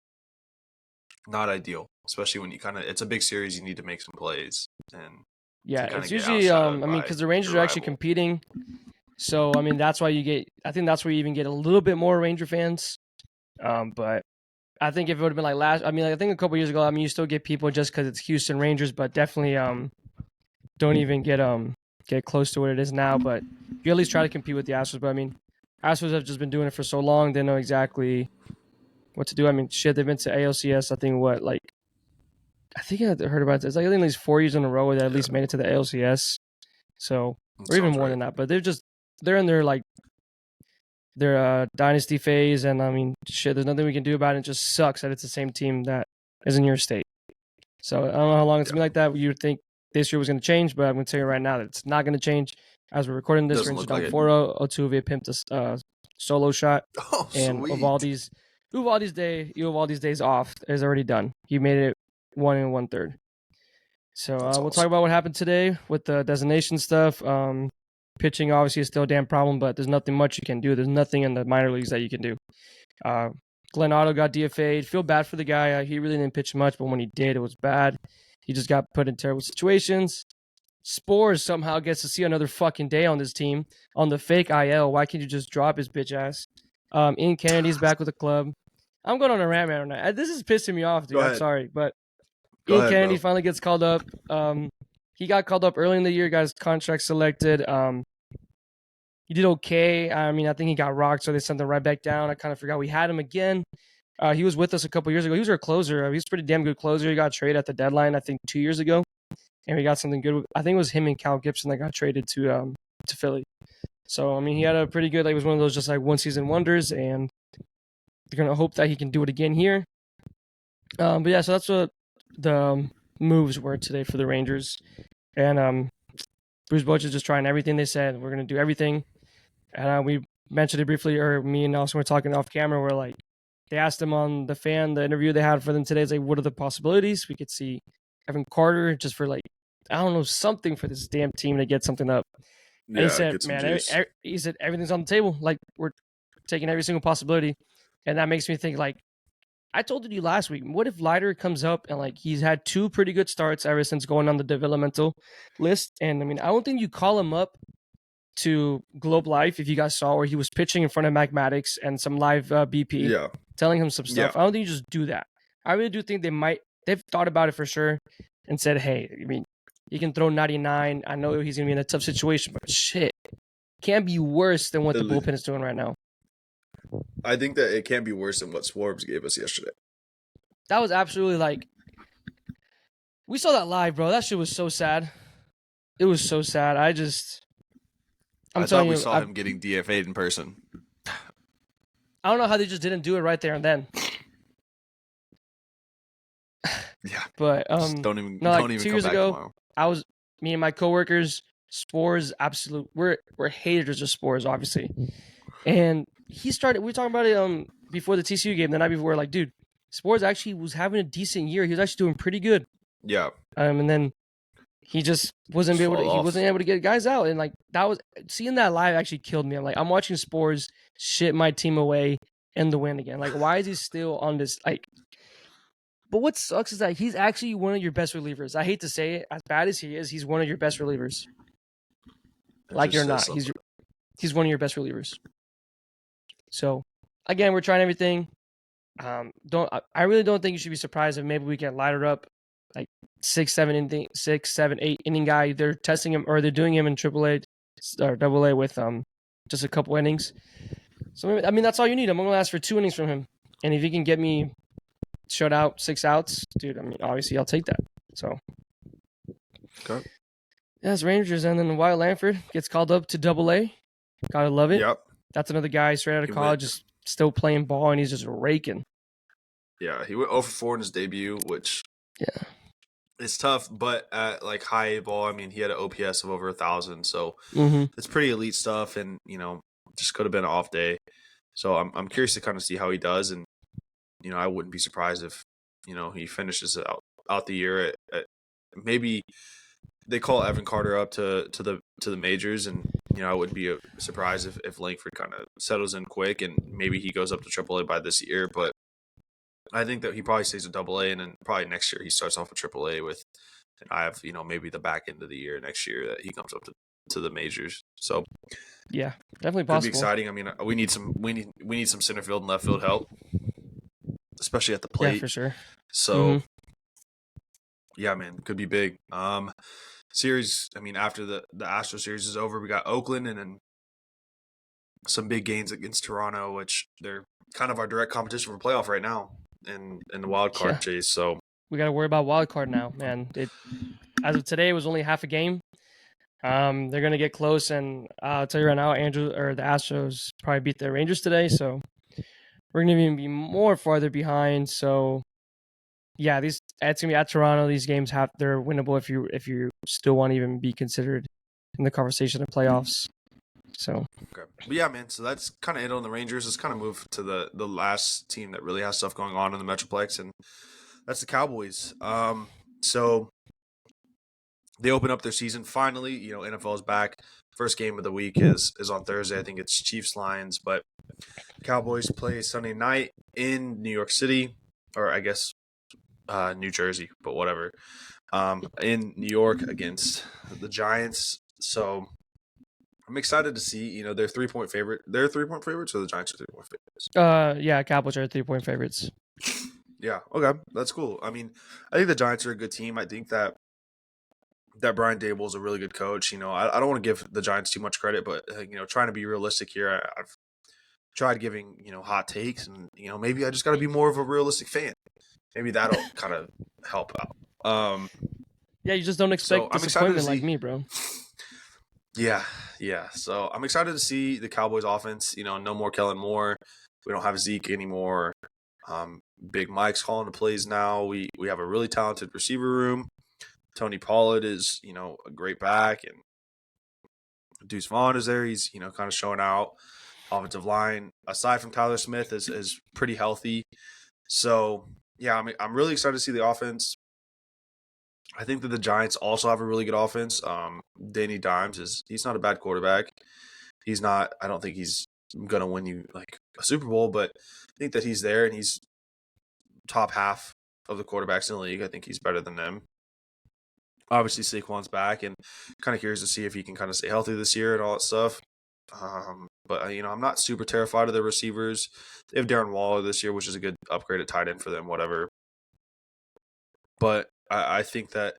B: not ideal, especially when you it's a big series. You need to make some plays and
A: Yeah,
B: to kind
A: it's
B: of get
A: usually I
B: outshadowed
A: mean,
B: by
A: because the Rangers
B: your
A: are actually
B: rival.
A: competing. So I mean, that's why you get. I think that's where you even get a little bit more Ranger fans. But I think if it would have been like last, I mean, like, I think a couple years ago, I mean, you still get people just because it's Houston Rangers, but definitely don't even get close to what it is now. But you at least try to compete with the Astros. But I mean, Astros have just been doing it for so long, they know exactly what to do. I mean, shit, they've been to ALCS. I think I think I heard about this. Like, I think at least 4 years in a row where they at least
B: Yeah,
A: made it to the ALCS. So,
B: that
A: or even
B: sounds
A: more
B: right.
A: than that. But they're in their dynasty phase, and I mean, shit, there's nothing we can do about it. It just sucks that it's the same team that is in your state. So I don't know how long it's
B: Yeah,
A: gonna be like that. You'd think this year was gonna change, but I'm gonna tell you right now that it's not gonna change. As we're recording this,
B: doesn't
A: Rangers
B: look
A: down
B: like it.
A: 4-0. Otuve pimped a solo shot,
B: Oh,
A: and
B: sweet.
A: Uvaldi's days off is already done. He made it 1 1/3. So
B: That's
A: we'll talk
B: awesome.
A: about what happened today with the designation stuff. Pitching obviously is still a damn problem, but there's nothing much you can do. There's nothing in the minor leagues that you can do. Glenn Otto got DFA'd. Feel bad for the guy. He really didn't pitch much, but when he did, it was bad. He just got put in terrible situations. Spores somehow gets to see another fucking day on this team on the fake IL. Why can't you just drop his bitch ass? Ian Kennedy's back with the club. I'm going on a rant, man. This is pissing me off,
B: Go
A: dude. I'm
B: ahead.
A: sorry, but
B: Go
A: Ian
B: ahead,
A: Kennedy
B: bro.
A: finally gets called up. He got called up early in the year. Got his contract selected. He did okay. I mean, I think he got rocked, so they sent him right back down. I kind of forgot we had him again. He was with us a couple years ago. He was our closer. He was a pretty damn good closer. He got traded at the deadline, I think, 2 years ago, and we got something good. I think it was him and Cal Gibson that got traded to Philly. So I mean, he had a pretty good. Like, it was one of those just like one season wonders, and they're gonna hope that he can do it again here. But yeah, so that's what the moves were today for the Rangers, and Bruce Bochy is just trying everything they said. We're gonna do everything, and we mentioned it briefly, or me and Austin were talking off camera. We're like, they asked him on the interview they had for them today. It's like, what are the possibilities? We could see Evan Carter just for like, I don't know, something for this damn team to get something up. And he
B: Yeah,
A: said,
B: get some
A: man,
B: juice.
A: he said everything's on the table. Like, we're taking every single possibility, and that makes me think like, I told you last week, what if Leiter comes up and like he's had 2 pretty good starts ever since going on the developmental list? And I mean, I don't think you call him up to Globe Life if you guys saw where he was pitching in front of Mac Maddox and some live BP
B: Yeah,
A: telling him some
B: yeah.
A: stuff. I don't think you just do that. I really do think they've thought about it for sure and said, hey, I mean, he can throw 99. I know he's going to be in a tough situation, but shit, can't be worse than what the bullpen is doing right now.
B: I think that it can't be worse than what Swarms gave us yesterday.
A: That was absolutely like, we saw that live, bro. That shit was so sad. It was so sad. I'm
B: I
A: telling
B: thought we
A: you,
B: saw him getting DFA'd in person.
A: I don't know how they just didn't do it right there and then.
B: Yeah,
A: But
B: just don't even
A: no, like
B: don't even
A: 2
B: come
A: years
B: back
A: ago,
B: tomorrow.
A: me and my coworkers, Spores, absolute. We're haters of Spores, obviously. And we were talking about it before the TCU game the night before. Like, dude, Spores actually was having a decent year. He was actually doing pretty good.
B: Yeah,
A: And then he just wasn't able to get guys out. And like, that was seeing that live actually killed me. I'm watching Spores shit my team away and the win again. Like, why is he still on this? Like, but what sucks is that he's actually one of your best relievers. I hate to say it, as bad as he is, he's one of your best relievers. Like it or not, he's one of your best relievers. So again, we're trying everything. I really don't think you should be surprised if maybe we get lighted up like 6, 7, 8 inning guy. They're testing him or they're doing him in AAA or AA with just a couple innings. So I mean, that's all you need. I'm gonna ask for 2 innings from him, and if he can get me shut out 6 outs, dude, I mean, obviously I'll take that. So
B: okay.
A: Yeah, it's Rangers, and then Wyatt Lanford gets called up to AA. Gotta love it.
B: Yep.
A: That's another guy straight out of college, just still playing ball, and he's just raking.
B: Yeah, he went 0 for 4 in his debut, which it's tough, but at like high A ball, I mean, he had an OPS of over 1,000, so
A: Mm-hmm.
B: it's pretty elite stuff, and just could have been an off day. So I'm curious to kind of see how he does, and I wouldn't be surprised if he finishes out the year at maybe they call Evan Carter up to the majors, and I wouldn't be surprised if Langford kind of settles in quick, and maybe he goes up to AAA by this year. But I think that he probably stays at AA, and then probably next year he starts off at AAA with, and I have maybe the back end of the year next year that he comes up to the majors. So
A: yeah, definitely
B: could be
A: possible.
B: exciting. I mean, we need some center field and left field help, especially at the plate.
A: Yeah, for sure.
B: So yeah, man, could be big. Series, I mean, after the Astro series is over, we got Oakland and then some big gains against Toronto, which they're kind of our direct competition for playoff right now in the wild card chase. So
A: we got to worry about wild card now, man. As of today, it was only half a game. They're gonna get close, and I'll tell you right now, the Astros probably beat the Rangers today, so we're gonna even be more farther behind. So yeah, it's gonna be at Toronto. These games they're winnable if you still want to even be considered in the conversation of playoffs. So
B: okay, but yeah, man. So that's kind of it on the Rangers. Let's kind of move to the last team that really has stuff going on in the Metroplex, and that's the Cowboys. So they open up their season finally. NFL is back. First game of the week is on Thursday. I think it's Chiefs Lions, but Cowboys play Sunday night in New York City, or I guess New Jersey, but whatever. In New York against the Giants. So I'm excited to see. They're 3-point favorite. They're 3-point favorites, or the Giants are 3-point favorites.
A: Yeah, Cowboys are 3-point favorites.
B: Yeah, okay, that's cool. I mean, I think the Giants are a good team. I think that Brian Dable is a really good coach. I don't want to give the Giants too much credit, but trying to be realistic here, I've tried giving hot takes, and maybe I just got to be more of a realistic fan. Maybe that'll kind of help out.
A: Yeah, you just don't expect disappointment like me, bro.
B: Yeah. So I'm excited to see the Cowboys offense. No more Kellen Moore. We don't have Zeke anymore. Big Mike's calling the plays now. We have a really talented receiver room. Tony Pollard is, a great back, and Deuce Vaughn is there. He's, kind of showing out. Offensive line, aside from Tyler Smith, is pretty healthy. So, yeah, I mean, I'm really excited to see the offense. I think that the Giants also have a really good offense. Danny Dimes he's not a bad quarterback. He's not. I don't think he's gonna win you like a Super Bowl, but I think that he's there, and he's top half of the quarterbacks in the league. I think he's better than them. Obviously, Saquon's back, and kind of curious to see if he can kind of stay healthy this year and all that stuff. But I'm not super terrified of the receivers. They have Darren Waller this year, which is a good upgrade at tight end for them. Whatever. But I think that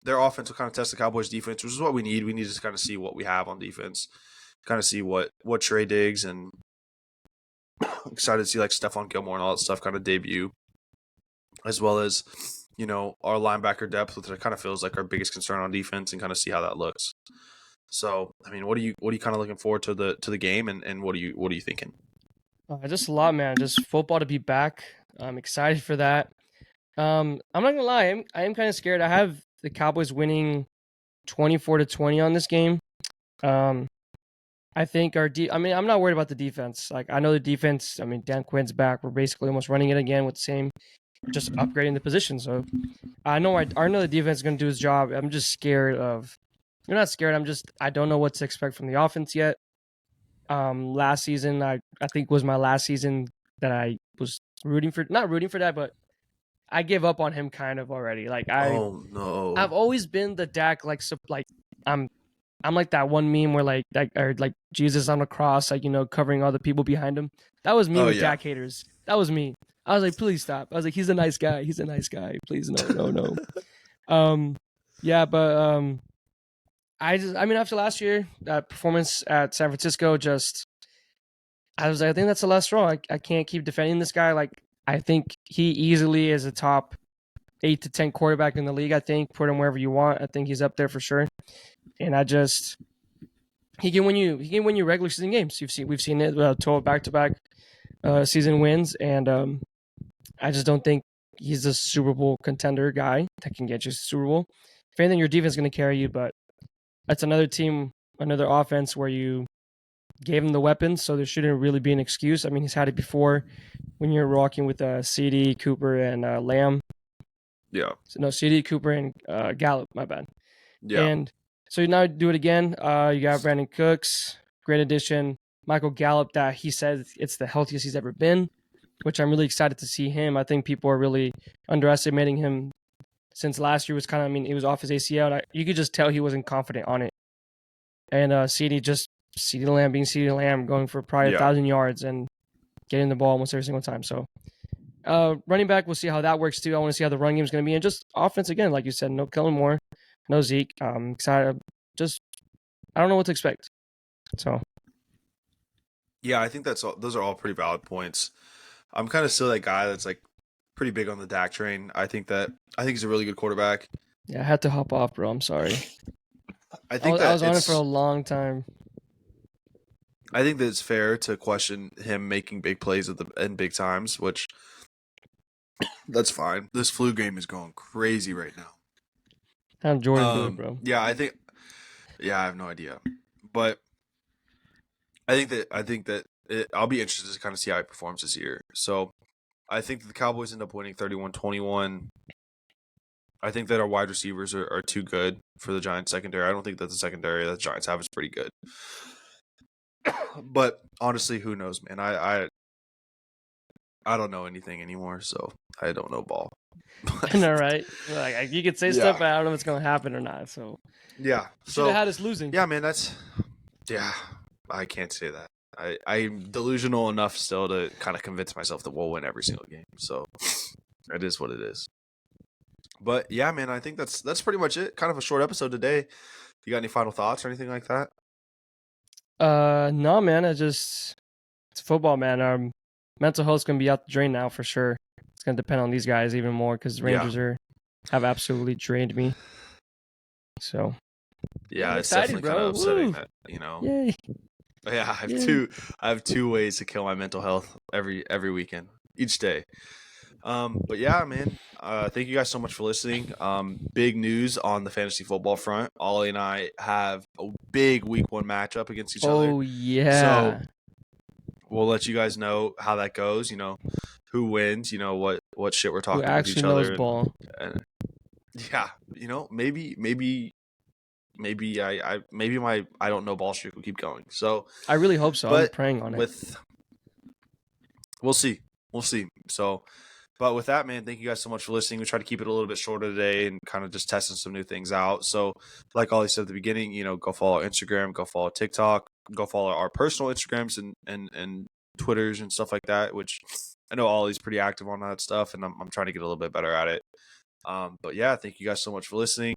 B: their offense will kind of test the Cowboys' defense, which is what we need. We need to kind of see what we have on defense, kind of see what Trey Diggs, and excited to see like Stephon Gilmore and all that stuff kind of debut, as well as our linebacker depth, which kind of feels like our biggest concern on defense, and kind of see how that looks. So, I mean, what are you kind of looking forward to the game, and what are you thinking?
A: Just a lot, man. Just football to be back. I'm excited for that. I'm not gonna lie, I am kind of scared. I have the Cowboys winning 24-20 on this game. I think I'm not worried about the defense. Like, I know the defense. I mean, Dan Quinn's back. We're basically almost running it again with the same, just upgrading the position. So I know the defense is gonna do its job. I'm just scared of. You're not scared. I don't know what to expect from the offense yet. Last season, I think was my last season that I was not rooting for that, but I give up on him kind of already. Like
B: oh no,
A: I've always been the Dak like I'm like that one meme where like Jesus on the cross, like covering all the people behind him. That was me with Dak haters. That was me. I was like, please stop. I was like, he's a nice guy. He's a nice guy. Please no. Yeah, but after last year, that performance at San Francisco, I was like, I think that's the last straw. I can't keep defending this guy. Like, I think he easily is a top 8 to 10 quarterback in the league. I think put him wherever you want. I think he's up there for sure. And he can win you regular season games. We've seen it 12 back-to-back season wins, and I just don't think he's a Super Bowl contender guy that can get you to Super Bowl. If anything, your defense is going to carry you, but that's another team, another offense where you gave him the weapons, so there shouldn't really be an excuse. I mean, he's had it before when you're rocking with CD, Cooper, and Lamb.
B: Yeah.
A: So, no, CD, Cooper, and Gallup, my bad.
B: Yeah.
A: And so you now do it again. You got Brandon Cooks, great addition. Michael Gallup, that he says it's the healthiest he's ever been, which I'm really excited to see him. I think people are really underestimating him since last year was kind of, I mean, he was off his ACL. You could just tell he wasn't confident on it. And CD Lamb being CD Lamb, going for probably 1,000 yards and getting the ball almost every single time. So running back, we'll see how that works too. I want to see how the run game is going to be. And just offense, again, like you said, no Kellen Moore, no Zeke. I'm excited. I don't know what to expect. So.
B: Yeah, I think those are all pretty valid points. I'm kind of still that guy that's like pretty big on the Dak train. I think he's a really good quarterback.
A: Yeah, I had to hop off, bro. I'm sorry.
B: I was
A: on it for a long time.
B: I think that it's fair to question him making big plays in big times, which that's fine. This flu game is going crazy right now.
A: Have Jordan do it, bro.
B: Yeah, I have no idea, but I think that I'll be interested to kind of see how he performs this year. So I think that the Cowboys end up winning 31-21. I think that our wide receivers are too good for the Giants secondary. I don't think that the secondary that the Giants have is pretty good. But honestly, who knows, man? I don't know anything anymore, so I don't know ball.
A: I know, right? Like, you could say stuff, but I don't know if it's going to happen or not. So
B: yeah,
A: should have had us losing.
B: Yeah, man, I can't say that. I'm delusional enough still to kind of convince myself that we'll win every single game. So it is what it is. But yeah, man, I think that's pretty much it. Kind of a short episode today. You got any final thoughts or anything like that?
A: No, man. It's football, man. Our mental health's gonna be out the drain now for sure. It's gonna depend on these guys even more because the Rangers have absolutely drained me. So
B: yeah, it's excited, definitely kind of upsetting that, you know.
A: Yay.
B: Yeah, I have two ways to kill my mental health every weekend, each day. But yeah, man, thank you guys so much for listening. Big news on the fantasy football front. Ollie and I have a big week 1 matchup against each other.
A: Oh, yeah.
B: So we'll let you guys know how that goes, you know, who wins, you know, what shit we're talking with each other.
A: Who actually knows ball.
B: And yeah, you know, maybe my I don't know ball streak will keep going. So
A: I really hope so. I'm praying on it.
B: We'll see. So, but with that, man, thank you guys so much for listening. We try to keep it a little bit shorter today and kind of just testing some new things out. So, like Ollie said at the beginning, you know, go follow Instagram, go follow TikTok, go follow our personal Instagrams and Twitters and stuff like that, which I know Ollie's pretty active on that stuff, and I'm trying to get a little bit better at it. But yeah, thank you guys so much for listening.